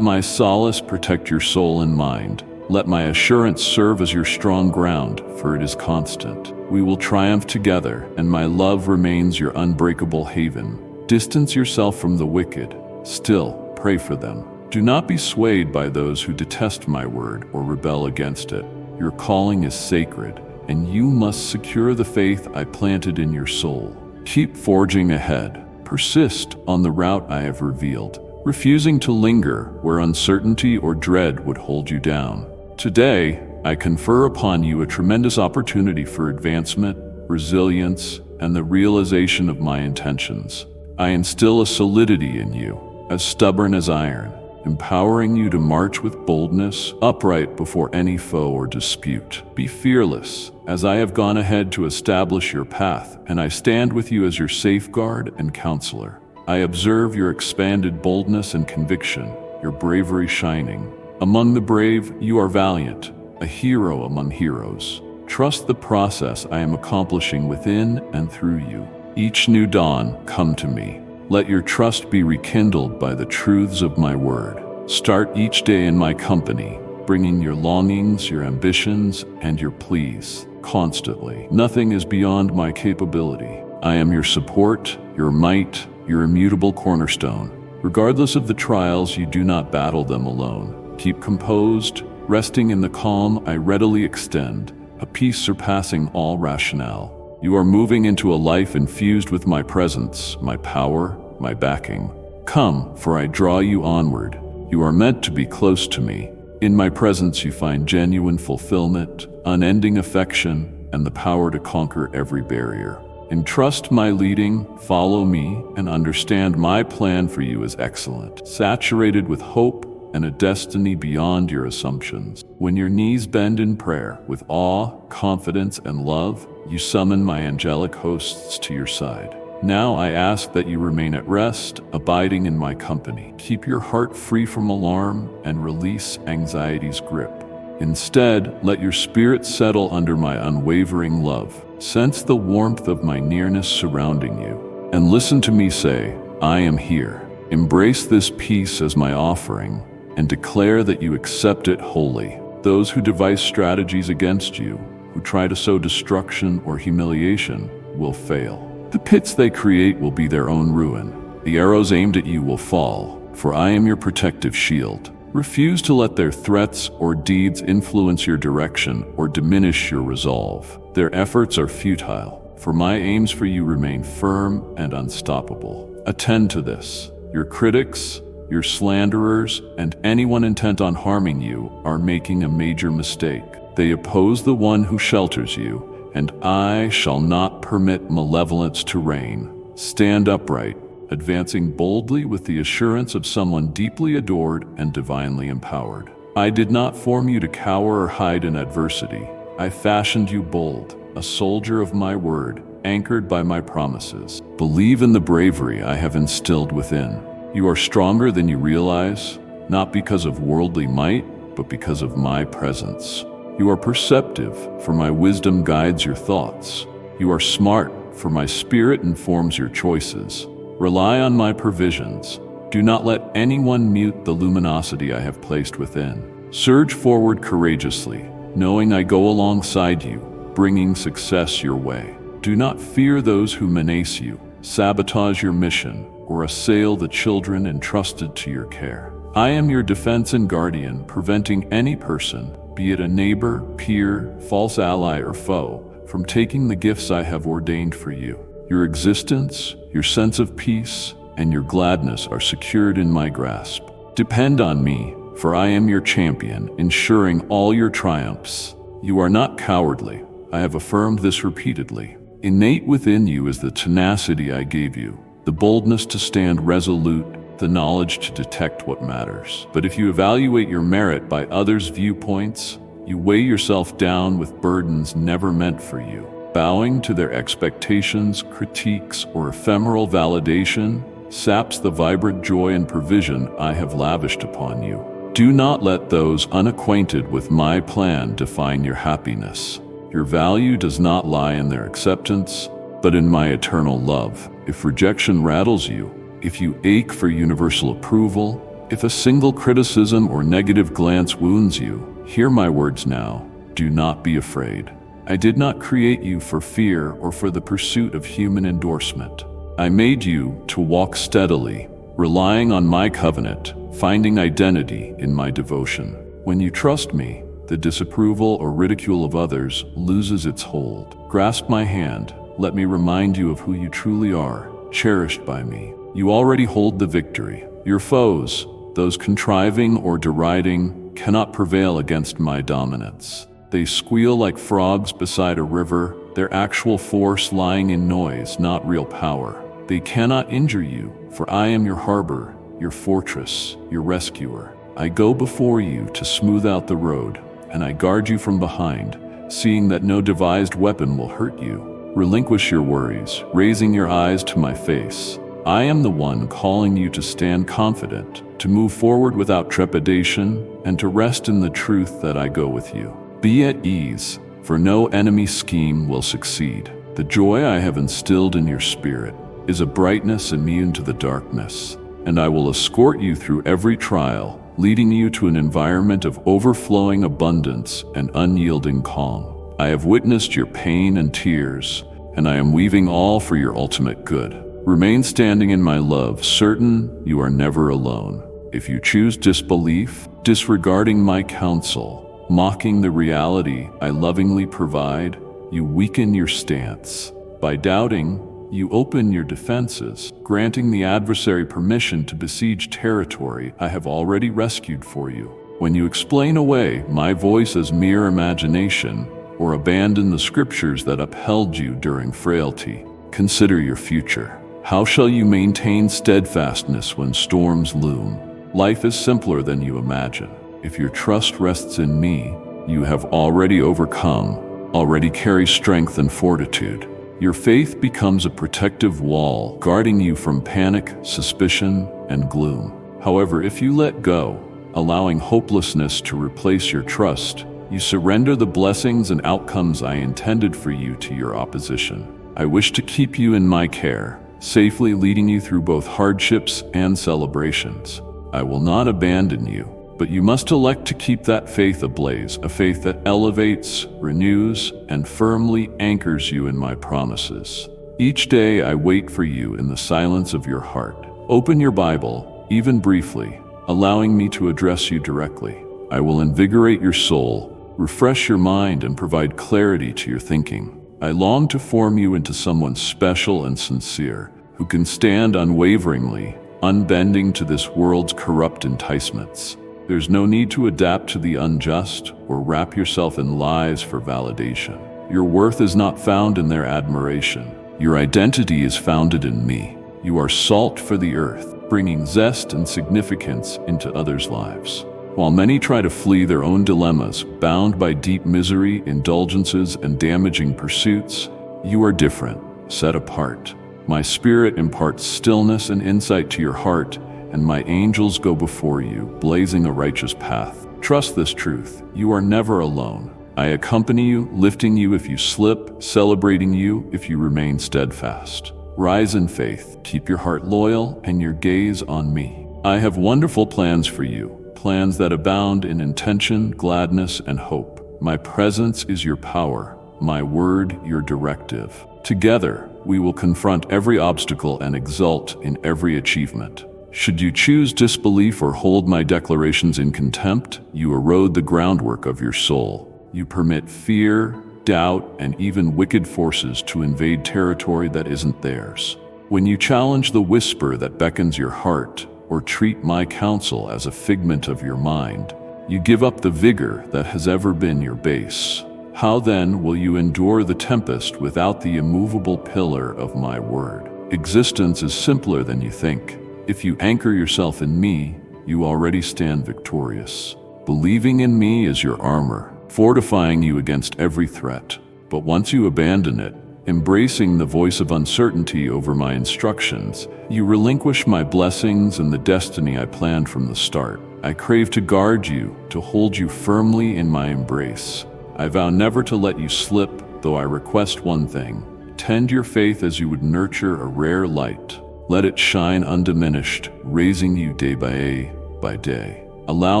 my solace protect your soul and mind. Let my assurance serve as your strong ground, for it is constant. We will triumph together, and my love remains your unbreakable haven. Distance yourself from the wicked. Still, pray for them. Do not be swayed by those who detest my word or rebel against it. Your calling is sacred, and you must secure the faith I planted in your soul. Keep forging ahead. Persist on the route I have revealed, refusing to linger where uncertainty or dread would hold you down. Today, I confer upon you a tremendous opportunity for advancement, resilience, and the realization of my intentions. I instill a solidity in you, as stubborn as iron, empowering you to march with boldness, upright before any foe or dispute. Be fearless, as I have gone ahead to establish your path, and I stand with you as your safeguard and counselor. I observe your expanded boldness and conviction, your bravery shining. Among the brave, you are valiant, a hero among heroes. Trust the process I am accomplishing within and through you. Each new dawn, come to me. Let your trust be rekindled by the truths of my word. Start each day in my company, bringing your longings, your ambitions, and your pleas constantly. Nothing is beyond my capability. I am your support, your might, your immutable cornerstone. Regardless of the trials, you do not battle them alone. Keep composed, resting in the calm I readily extend, a peace surpassing all rationale. You are moving into a life infused with my presence, my power, my backing. Come, for I draw you onward. You are meant to be close to me. In my presence you find genuine fulfillment, unending affection, and the power to conquer every barrier. Entrust my leading, follow me, and understand my plan for you is excellent, saturated with hope and a destiny beyond your assumptions. When your knees bend in prayer, with awe, confidence, and love, you summon my angelic hosts to your side. Now I ask that you remain at rest, abiding in my company. Keep your heart free from alarm and release anxiety's grip. Instead, let your spirit settle under my unwavering love. Sense the warmth of my nearness surrounding you, and listen to me say, I am here. Embrace this peace as my offering, and declare that you accept it wholly. Those who devise strategies against you, who try to sow destruction or humiliation, will fail. The pits they create will be their own ruin. The arrows aimed at you will fall, for I am your protective shield. Refuse to let their threats or deeds influence your direction or diminish your resolve. Their efforts are futile, for my aims for you remain firm and unstoppable. Attend to this. Your critics, your slanderers, and anyone intent on harming you are making a major mistake. They oppose the one who shelters you, and I shall not permit malevolence to reign. Stand upright, advancing boldly with the assurance of someone deeply adored and divinely empowered. I did not form you to cower or hide in adversity. I fashioned you bold, a soldier of my word, anchored by my promises. Believe in the bravery I have instilled within. You are stronger than you realize, not because of worldly might, but because of my presence. You are perceptive, for my wisdom guides your thoughts. You are smart, for my spirit informs your choices. Rely on my provisions. Do not let anyone mute the luminosity I have placed within. Surge forward courageously, knowing I go alongside you, bringing success your way. Do not fear those who menace you, sabotage your mission, or assail the children entrusted to your care. I am your defense and guardian, preventing any person, be it a neighbor, peer, false ally, or foe, from taking the gifts I have ordained for you. Your existence, your sense of peace, and your gladness are secured in my grasp. Depend on me, for I am your champion, ensuring all your triumphs. You are not cowardly. I have affirmed this repeatedly. Innate within you is the tenacity I gave you, the boldness to stand resolute, the knowledge to detect what matters. But if you evaluate your merit by others' viewpoints, you weigh yourself down with burdens never meant for you. Bowing to their expectations, critiques, or ephemeral validation, saps the vibrant joy and provision I have lavished upon you. Do not let those unacquainted with my plan define your happiness. Your value does not lie in their acceptance, but in my eternal love. If rejection rattles you, if you ache for universal approval, if a single criticism or negative glance wounds you, hear my words now. Do not be afraid. I did not create you for fear or for the pursuit of human endorsement. I made you to walk steadily, relying on my covenant, finding identity in my devotion. When you trust me, the disapproval or ridicule of others loses its hold. Grasp my hand. Let me remind you of who you truly are, cherished by me. You already hold the victory. Your foes, those contriving or deriding, cannot prevail against my dominance. They squeal like frogs beside a river, their actual force lying in noise, not real power. They cannot injure you, for I am your harbor, your fortress, your rescuer. I go before you to smooth out the road, and I guard you from behind, seeing that no devised weapon will hurt you. Relinquish your worries, raising your eyes to my face. I am the one calling you to stand confident, to move forward without trepidation, and to rest in the truth that I go with you. Be at ease, for no enemy scheme will succeed. The joy I have instilled in your spirit is a brightness immune to the darkness, and I will escort you through every trial, leading you to an environment of overflowing abundance and unyielding calm. I have witnessed your pain and tears, and I am weaving all for your ultimate good. Remain standing in my love, certain you are never alone. If you choose disbelief, disregarding my counsel, mocking the reality I lovingly provide, you weaken your stance. By doubting, you open your defenses, granting the adversary permission to besiege territory I have already rescued for you. When you explain away my voice as mere imagination, or abandon the scriptures that upheld you during frailty, consider your future. How shall you maintain steadfastness when storms loom? Life is simpler than you imagine. If your trust rests in me, you have already overcome, already carry strength and fortitude. Your faith becomes a protective wall, guarding you from panic, suspicion, and gloom. However, if you let go, allowing hopelessness to replace your trust, you surrender the blessings and outcomes I intended for you to your opposition. I wish to keep you in my care, safely leading you through both hardships and celebrations. I will not abandon you, but you must elect to keep that faith ablaze, a faith that elevates, renews, and firmly anchors you in my promises. Each day I wait for you in the silence of your heart. Open your Bible, even briefly, allowing me to address you directly. I will invigorate your soul, refresh your mind, and provide clarity to your thinking. I long to form you into someone special and sincere, who can stand unwaveringly, unbending to this world's corrupt enticements. There's no need to adapt to the unjust or wrap yourself in lies for validation. Your worth is not found in their admiration. Your identity is founded in me. You are salt for the earth, bringing zest and significance into others' lives. While many try to flee their own dilemmas, bound by deep misery, indulgences, and damaging pursuits, you are different, set apart. My spirit imparts stillness and insight to your heart, and my angels go before you, blazing a righteous path. Trust this truth. You are never alone. I accompany you, lifting you if you slip, celebrating you if you remain steadfast. Rise in faith, keep your heart loyal, and your gaze on me. I have wonderful plans for you, plans that abound in intention, gladness, and hope. My presence is your power, my word your directive. Together, we will confront every obstacle and exult in every achievement. Should you choose disbelief or hold my declarations in contempt, you erode the groundwork of your soul. You permit fear, doubt, and even wicked forces to invade territory that isn't theirs. When you challenge the whisper that beckons your heart, or treat my counsel as a figment of your mind, you give up the vigor that has ever been your base. How then will you endure the tempest without the immovable pillar of my word? Existence is simpler than you think. If you anchor yourself in me, you already stand victorious. Believing in me is your armor, fortifying you against every threat. But once you abandon it, embracing the voice of uncertainty over my instructions. You relinquish my blessings and the destiny I planned from the start. I crave to guard you, to hold you firmly in my embrace. I vow never to let you slip, though I request one thing. Tend your faith as you would nurture a rare light. Let it shine undiminished, raising you day by day. Allow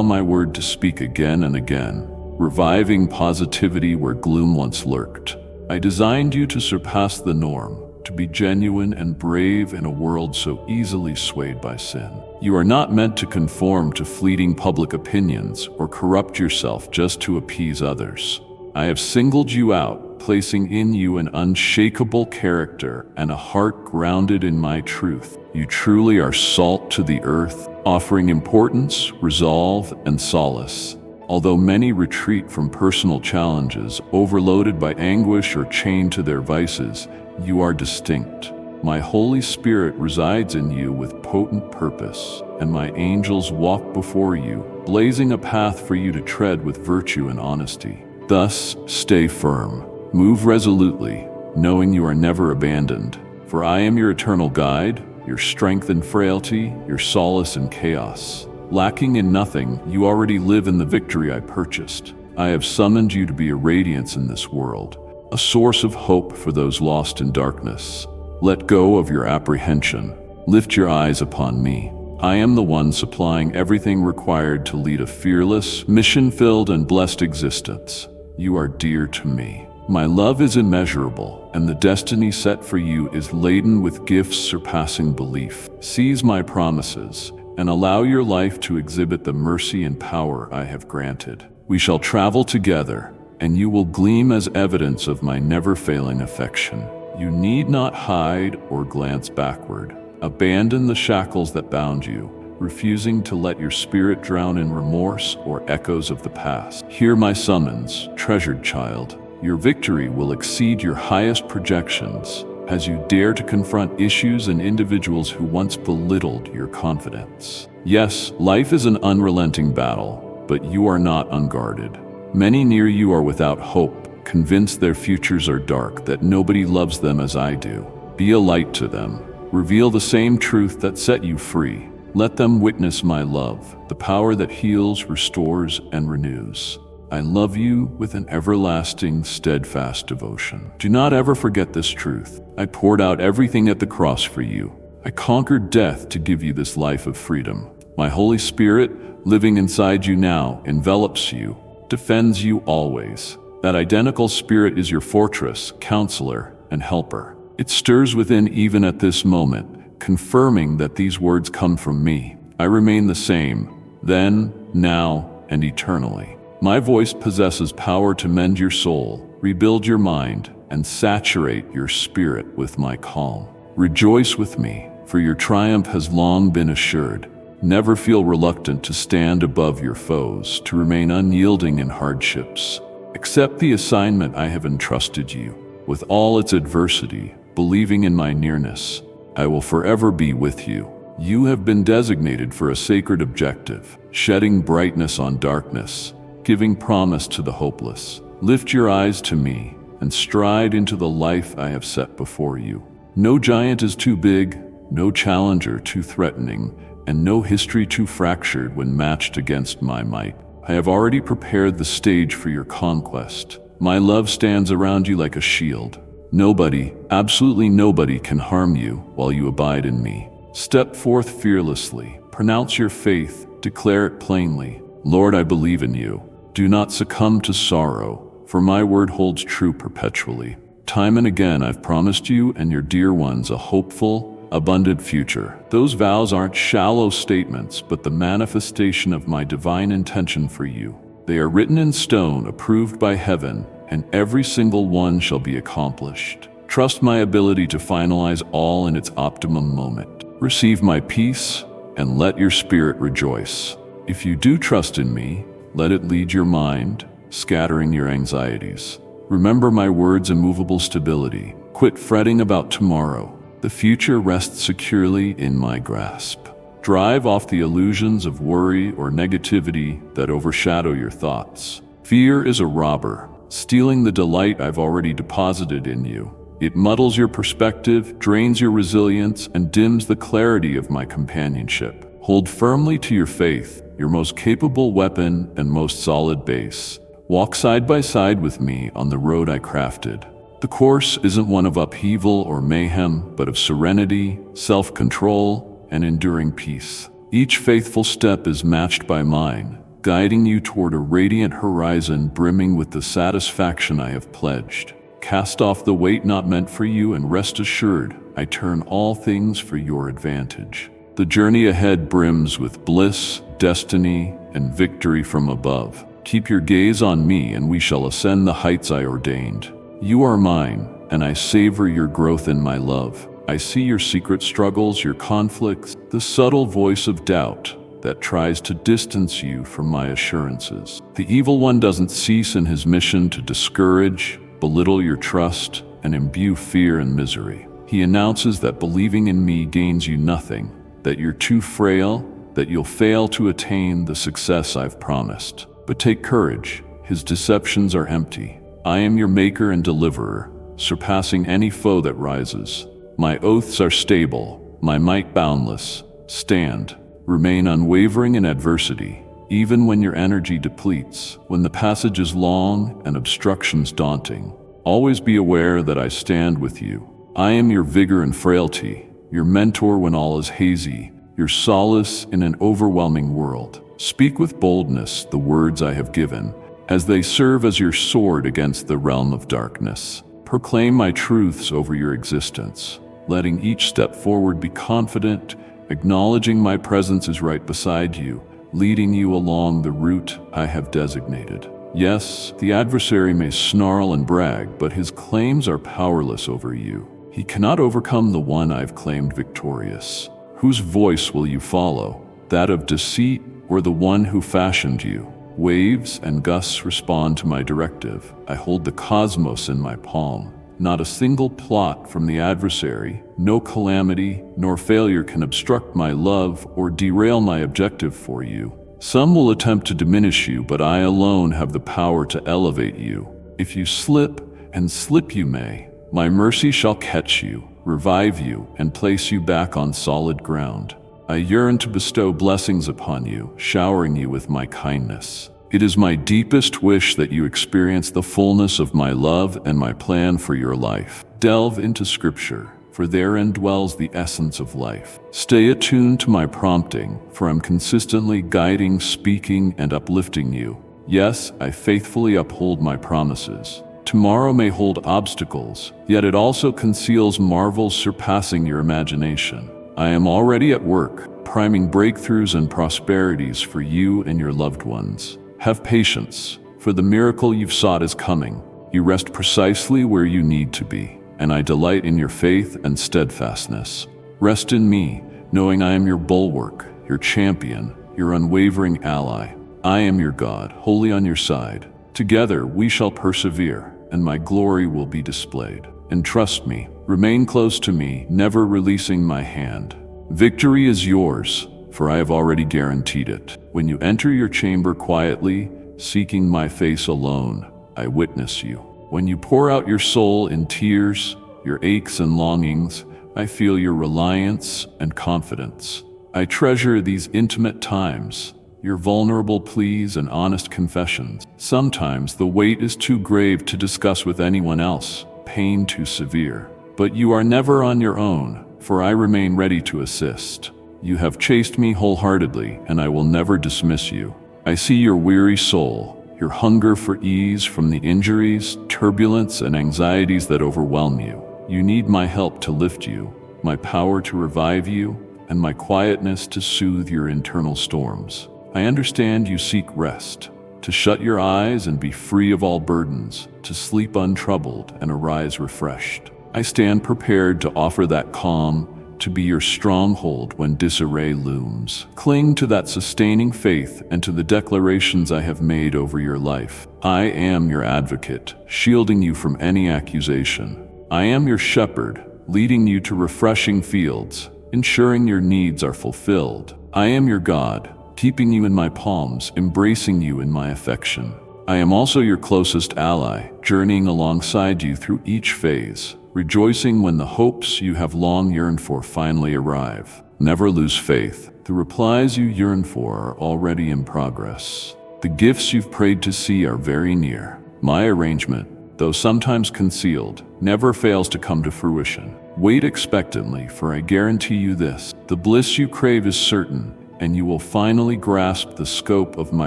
my word to speak again and again, reviving positivity where gloom once lurked. I designed you to surpass the norm, to be genuine and brave in a world so easily swayed by sin. You are not meant to conform to fleeting public opinions or corrupt yourself just to appease others. I have singled you out, placing in you an unshakable character and a heart grounded in my truth. You truly are salt to the earth, offering importance, resolve, and solace. Although many retreat from personal challenges, overloaded by anguish or chained to their vices, you are distinct. My Holy Spirit resides in you with potent purpose, and my angels walk before you, blazing a path for you to tread with virtue and honesty. Thus, stay firm. Move resolutely, knowing you are never abandoned. For I am your eternal guide, your strength in frailty, your solace in chaos. Lacking in nothing, you already live in the victory I purchased. I have summoned you to be a radiance in this world, a source of hope for those lost in darkness. Let go of your apprehension. Lift your eyes upon me. I am the one supplying everything required to lead a fearless, mission-filled, and blessed existence. You are dear to me. My love is immeasurable, and the destiny set for you is laden with gifts surpassing belief. Seize my promises, and allow your life to exhibit the mercy and power I have granted. We shall travel together, and you will gleam as evidence of my never-failing affection. You need not hide or glance backward. Abandon the shackles that bound you, refusing to let your spirit drown in remorse or echoes of the past. Hear my summons, treasured child. Your victory will exceed your highest projections as you dare to confront issues and individuals who once belittled your confidence. Yes, life is an unrelenting battle, but you are not unguarded. Many near you are without hope, convinced their futures are dark, that nobody loves them as I do. Be a light to them. Reveal the same truth that set you free. Let them witness my love, the power that heals, restores, and renews. I love you with an everlasting, steadfast devotion. Do not ever forget this truth. I poured out everything at the cross for you. I conquered death to give you this life of freedom. My Holy Spirit, living inside you now, envelops you, defends you always. That identical Spirit is your fortress, counselor, and helper. It stirs within even at this moment, confirming that these words come from me. I remain the same, then, now, and eternally. My voice possesses power to mend your soul, rebuild your mind, and saturate your spirit with my calm. Rejoice with me, for your triumph has long been assured. Never feel reluctant to stand above your foes, to remain unyielding in hardships. Accept the assignment I have entrusted you, with all its adversity, believing in my nearness. I will forever be with you. You have been designated for a sacred objective, shedding brightness on darkness, giving promise to the hopeless. Lift your eyes to me and stride into the life I have set before you. No giant is too big, no challenger too threatening, and no history too fractured when matched against my might. I have already prepared the stage for your conquest. My love stands around you like a shield. Nobody, absolutely nobody, can harm you while you abide in me. Step forth fearlessly, pronounce your faith, declare it plainly. Lord, I believe in you. Do not succumb to sorrow, for my word holds true perpetually. Time and again I've promised you and your dear ones a hopeful, abundant future. Those vows aren't shallow statements, but the manifestation of my divine intention for you. They are written in stone, approved by heaven, and every single one shall be accomplished. Trust my ability to finalize all in its optimum moment. Receive my peace, and let your spirit rejoice. If you do trust in me, let it lead your mind, scattering your anxieties. Remember my words' immovable stability. Quit fretting about tomorrow. The future rests securely in my grasp. Drive off the illusions of worry or negativity that overshadow your thoughts. Fear is a robber, stealing the delight I've already deposited in you. It muddles your perspective, drains your resilience, and dims the clarity of my companionship. Hold firmly to your faith, your most capable weapon and most solid base. Walk side by side with me on the road I crafted. The course isn't one of upheaval or mayhem, but of serenity, self-control, and enduring peace. Each faithful step is matched by mine, guiding you toward a radiant horizon brimming with the satisfaction I have pledged. Cast off the weight not meant for you and rest assured, I turn all things for your advantage. The journey ahead brims with bliss, destiny, and victory from above. Keep your gaze on me and we shall ascend the heights I ordained. You are mine, and I savor your growth in my love. I see your secret struggles, your conflicts, the subtle voice of doubt that tries to distance you from my assurances. The evil one doesn't cease in his mission to discourage, belittle your trust, and imbue fear and misery. He announces that believing in me gains you nothing, that you're too frail, that you'll fail to attain the success I've promised. But take courage, his deceptions are empty. I am your maker and deliverer, surpassing any foe that rises. My oaths are stable, my might boundless. Stand, remain unwavering in adversity, even when your energy depletes, when the passage is long and obstructions daunting. Always be aware that I stand with you. I am your vigor and frailty, your mentor when all is hazy, your solace in an overwhelming world. Speak with boldness the words I have given, as they serve as your sword against the realm of darkness. Proclaim my truths over your existence, letting each step forward be confident, acknowledging my presence is right beside you, leading you along the route I have designated. Yes, the adversary may snarl and brag, but his claims are powerless over you. He cannot overcome the one I've claimed victorious. Whose voice will you follow? That of deceit or the one who fashioned you? Waves and gusts respond to my directive. I hold the cosmos in my palm. Not a single plot from the adversary, no calamity nor failure can obstruct my love or derail my objective for you. Some will attempt to diminish you, but I alone have the power to elevate you. If you slip, and slip you may, my mercy shall catch you, revive you, and place you back on solid ground. I yearn to bestow blessings upon you, showering you with my kindness. It is my deepest wish that you experience the fullness of my love and my plan for your life. Delve into Scripture, for therein dwells the essence of life. Stay attuned to my prompting, for I'm consistently guiding, speaking, and uplifting you. Yes, I faithfully uphold my promises. Tomorrow may hold obstacles, yet it also conceals marvels surpassing your imagination. I am already at work, priming breakthroughs and prosperities for you and your loved ones. Have patience, for the miracle you've sought is coming. You rest precisely where you need to be, and I delight in your faith and steadfastness. Rest in me, knowing I am your bulwark, your champion, your unwavering ally. I am your God, wholly on your side. Together we shall persevere, and my glory will be displayed. And trust me, remain close to me, never releasing my hand. Victory is yours, for I have already guaranteed it. When you enter your chamber quietly, seeking my face alone, I witness you. When you pour out your soul in tears, your aches and longings, I feel your reliance and confidence. I treasure these intimate times, your vulnerable pleas and honest confessions. Sometimes the weight is too grave to discuss with anyone else, pain too severe. But you are never on your own, for I remain ready to assist. You have chased me wholeheartedly, and I will never dismiss you. I see your weary soul, your hunger for ease from the injuries, turbulence, and anxieties that overwhelm you. You need my help to lift you, my power to revive you, and my quietness to soothe your internal storms. I understand you seek rest, to shut your eyes and be free of all burdens, to sleep untroubled and arise refreshed. I stand prepared to offer that calm, to be your stronghold when disarray looms. Cling to that sustaining faith and to the declarations I have made over your life. I am your advocate, shielding you from any accusation. I am your shepherd, leading you to refreshing fields, ensuring your needs are fulfilled. I am your God, keeping you in my palms, embracing you in my affection. I am also your closest ally, journeying alongside you through each phase, rejoicing when the hopes you have long yearned for finally arrive. Never lose faith. The replies you yearn for are already in progress. The gifts you've prayed to see are very near. My arrangement, though sometimes concealed, never fails to come to fruition. Wait expectantly, for I guarantee you this: the bliss you crave is certain, and you will finally grasp the scope of my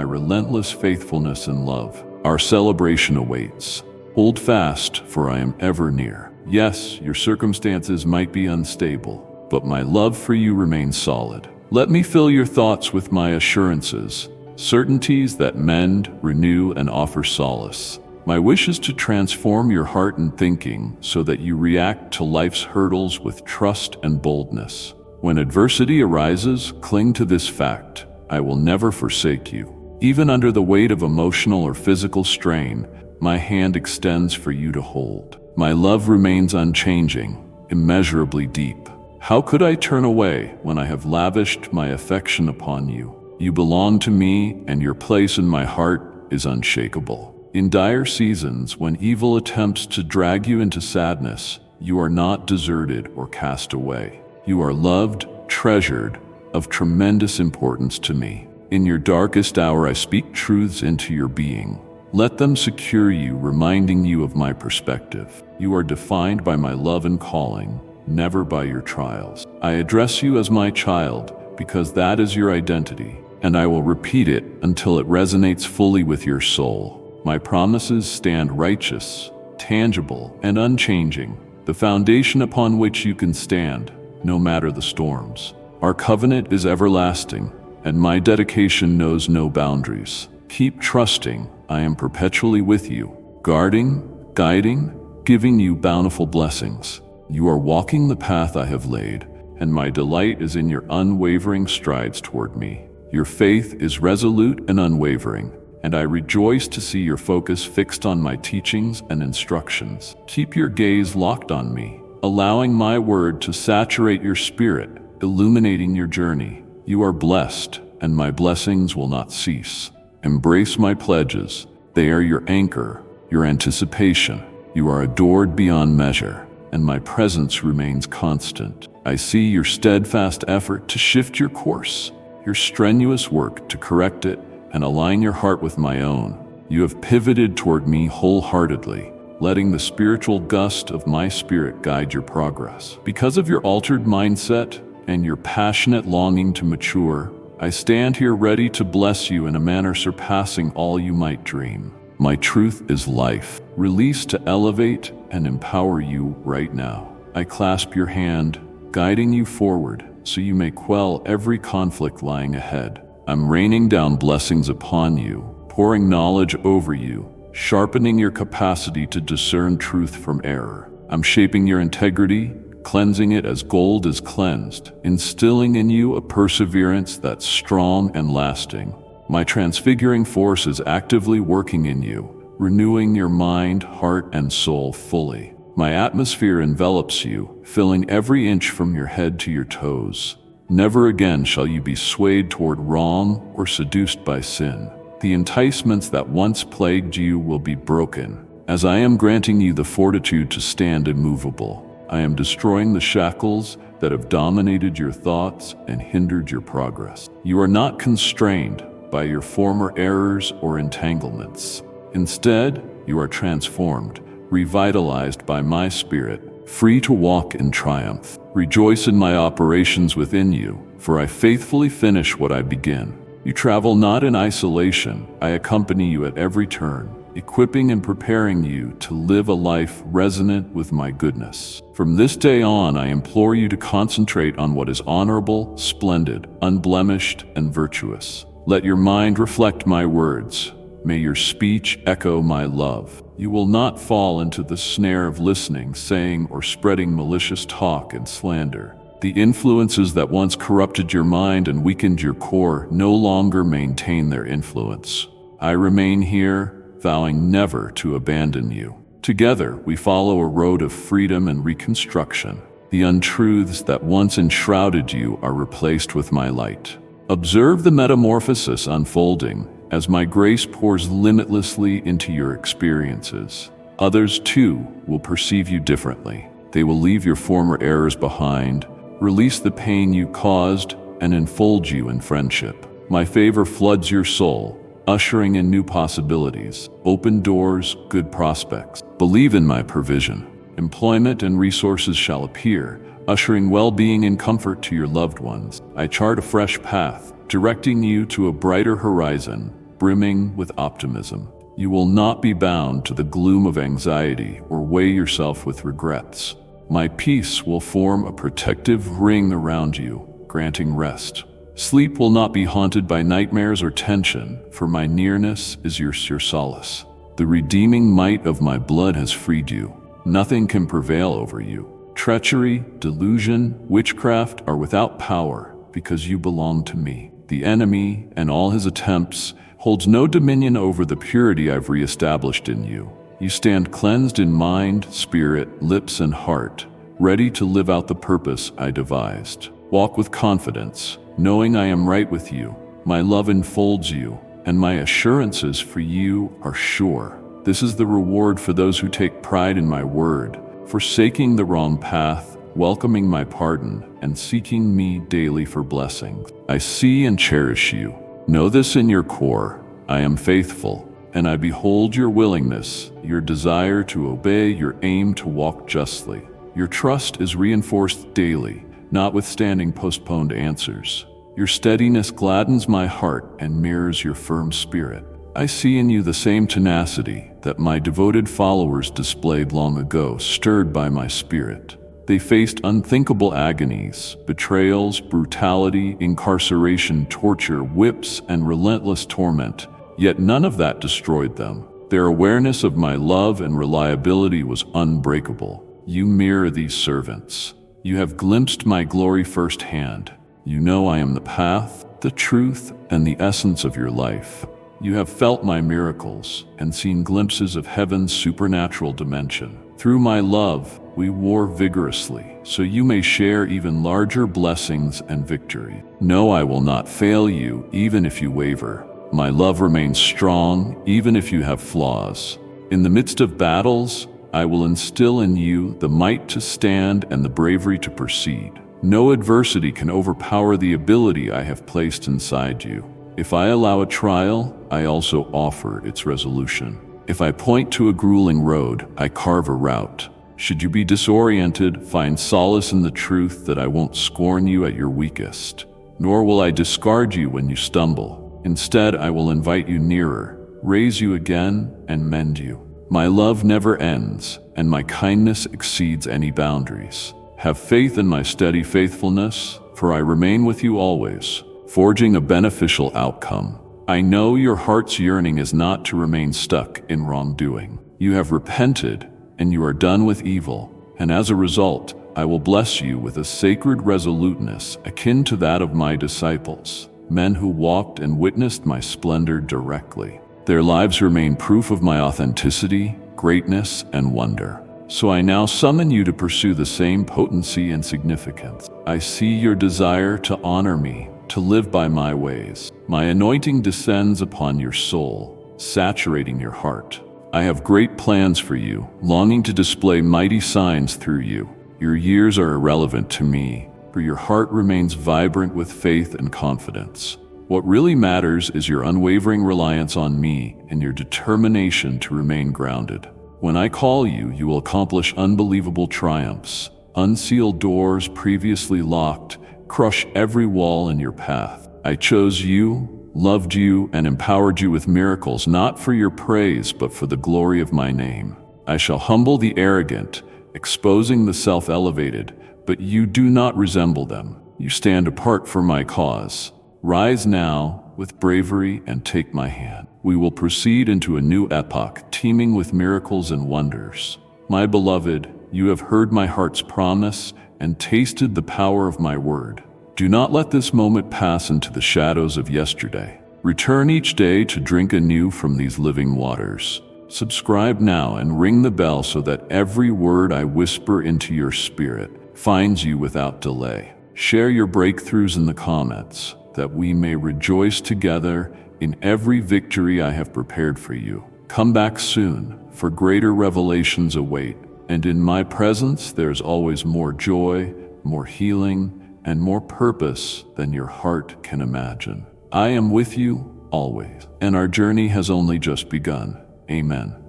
relentless faithfulness and love. Our celebration awaits. Hold fast, for I am ever near. Yes, your circumstances might be unstable, but my love for you remains solid. Let me fill your thoughts with my assurances, certainties that mend, renew, and offer solace. My wish is to transform your heart and thinking so that you react to life's hurdles with trust and boldness. When adversity arises, cling to this fact: I will never forsake you. Even under the weight of emotional or physical strain, my hand extends for you to hold. My love remains unchanging, immeasurably deep. How could I turn away when I have lavished my affection upon you? You belong to me, and your place in my heart is unshakable. In dire seasons, when evil attempts to drag you into sadness, you are not deserted or cast away. You are loved, treasured, of tremendous importance to me. In your darkest hour, I speak truths into your being. Let them secure you, reminding you of my perspective. You are defined by my love and calling, never by your trials. I address you as my child because that is your identity, and I will repeat it until it resonates fully with your soul. My promises stand righteous, tangible, and unchanging, the foundation upon which you can stand, no matter the storms. Our covenant is everlasting, and my dedication knows no boundaries. Keep trusting. I am perpetually with you, guarding, guiding, giving you bountiful blessings. You are walking the path I have laid, and my delight is in your unwavering strides toward me. Your faith is resolute and unwavering, and I rejoice to see your focus fixed on my teachings and instructions. Keep your gaze locked on me, allowing my word to saturate your spirit, illuminating your journey. You are blessed, and my blessings will not cease. Embrace my pledges. They are your anchor, your anticipation. You are adored beyond measure, and my presence remains constant. I see your steadfast effort to shift your course, your strenuous work to correct it and align your heart with my own. You have pivoted toward me wholeheartedly, letting the spiritual gust of my spirit guide your progress. Because of your altered mindset and your passionate longing to mature, I stand here ready to bless you in a manner surpassing all you might dream. My truth is life, released to elevate and empower you right now. I clasp your hand, guiding you forward so you may quell every conflict lying ahead. I'm raining down blessings upon you, pouring knowledge over you, sharpening your capacity to discern truth from error. I'm shaping your integrity, cleansing it as gold is cleansed, instilling in you a perseverance that's strong and lasting. My transfiguring force is actively working in you, renewing your mind, heart, and soul fully. My atmosphere envelops you, filling every inch from your head to your toes. Never again shall you be swayed toward wrong or seduced by sin. The enticements that once plagued you will be broken, as I am granting you the fortitude to stand immovable. I am destroying the shackles that have dominated your thoughts and hindered your progress. You are not constrained by your former errors or entanglements. Instead, you are transformed, revitalized by my spirit, free to walk in triumph. Rejoice in my operations within you, for I faithfully finish what I begin. You travel not in isolation. I accompany you at every turn, equipping and preparing you to live a life resonant with my goodness. From this day on, I implore you to concentrate on what is honorable, splendid, unblemished, and virtuous. Let your mind reflect my words. May your speech echo my love. You will not fall into the snare of listening, saying, or spreading malicious talk and slander. The influences that once corrupted your mind and weakened your core no longer maintain their influence. I remain here, vowing never to abandon you. Together, we follow a road of freedom and reconstruction. The untruths that once enshrouded you are replaced with my light. Observe the metamorphosis unfolding as my grace pours limitlessly into your experiences. Others, too, will perceive you differently. They will leave your former errors behind, release the pain you caused, and enfold you in friendship. My favor floods your soul, ushering in new possibilities, open doors, good prospects. Believe in my provision. Employment and resources shall appear, ushering well-being and comfort to your loved ones. I chart a fresh path, directing you to a brighter horizon, brimming with optimism. You will not be bound to the gloom of anxiety or weigh yourself with regrets. My peace will form a protective ring around you, granting rest. Sleep will not be haunted by nightmares or tension, for my nearness is your solace. The redeeming might of my blood has freed you. Nothing can prevail over you. Treachery, delusion, witchcraft are without power, because you belong to me. The enemy and all his attempts holds no dominion over the purity I've reestablished in you. You stand cleansed in mind, spirit, lips, and heart, ready to live out the purpose I devised. Walk with confidence, knowing I am right with you. My love enfolds you, and my assurances for you are sure. This is the reward for those who take pride in my word, forsaking the wrong path, welcoming my pardon, and seeking me daily for blessings. I see and cherish you. Know this in your core: I am faithful, and I behold your willingness, your desire to obey, your aim to walk justly. Your trust is reinforced daily, notwithstanding postponed answers. Your steadiness gladdens my heart and mirrors your firm spirit. I see in you the same tenacity that my devoted followers displayed long ago, stirred by my spirit. They faced unthinkable agonies, betrayals, brutality, incarceration, torture, whips, and relentless torment, yet none of that destroyed them. Their awareness of my love and reliability was unbreakable. You mirror these servants. You have glimpsed my glory firsthand. You know I am the path, the truth, and the essence of your life. You have felt my miracles and seen glimpses of heaven's supernatural dimension. Through my love, we war vigorously, so you may share even larger blessings and victory. No, I will not fail you, even if you waver. My love remains strong, even if you have flaws. In the midst of battles, I will instill in you the might to stand and the bravery to proceed. No adversity can overpower the ability I have placed inside you. If I allow a trial, I also offer its resolution. If I point to a grueling road, I carve a route. Should you be disoriented, find solace in the truth that I won't scorn you at your weakest, nor will I discard you when you stumble. Instead, I will invite you nearer, raise you again, and mend you. My love never ends, and my kindness exceeds any boundaries. Have faith in my steady faithfulness, for I remain with you always, forging a beneficial outcome. I know your heart's yearning is not to remain stuck in wrongdoing. You have repented, and you are done with evil, and as a result, I will bless you with a sacred resoluteness akin to that of my disciples, men who walked and witnessed my splendor directly. Their lives remain proof of my authenticity, greatness, and wonder. So I now summon you to pursue the same potency and significance. I see your desire to honor me, to live by my ways. My anointing descends upon your soul, saturating your heart. I have great plans for you, longing to display mighty signs through you. Your years are irrelevant to me, for your heart remains vibrant with faith and confidence. What really matters is your unwavering reliance on me and your determination to remain grounded. When I call you, you will accomplish unbelievable triumphs, unseal doors previously locked, crush every wall in your path. I chose you, loved you, and empowered you with miracles, not for your praise, but for the glory of my name. I shall humble the arrogant, exposing the self-elevated, but you do not resemble them. You stand apart for my cause. Rise now with bravery and take my hand. We will proceed into a new epoch, teeming with miracles and wonders. My beloved, you have heard my heart's promise and tasted the power of my word. Do not let this moment pass into the shadows of yesterday. Return each day to drink anew from these living waters. Subscribe now and ring the bell so that every word I whisper into your spirit finds you without delay. Share your breakthroughs in the comments, that we may rejoice together in every victory I have prepared for you. Come back soon, for greater revelations await. And in my presence, there's always more joy, more healing, and more purpose than your heart can imagine. I am with you always, and our journey has only just begun. Amen.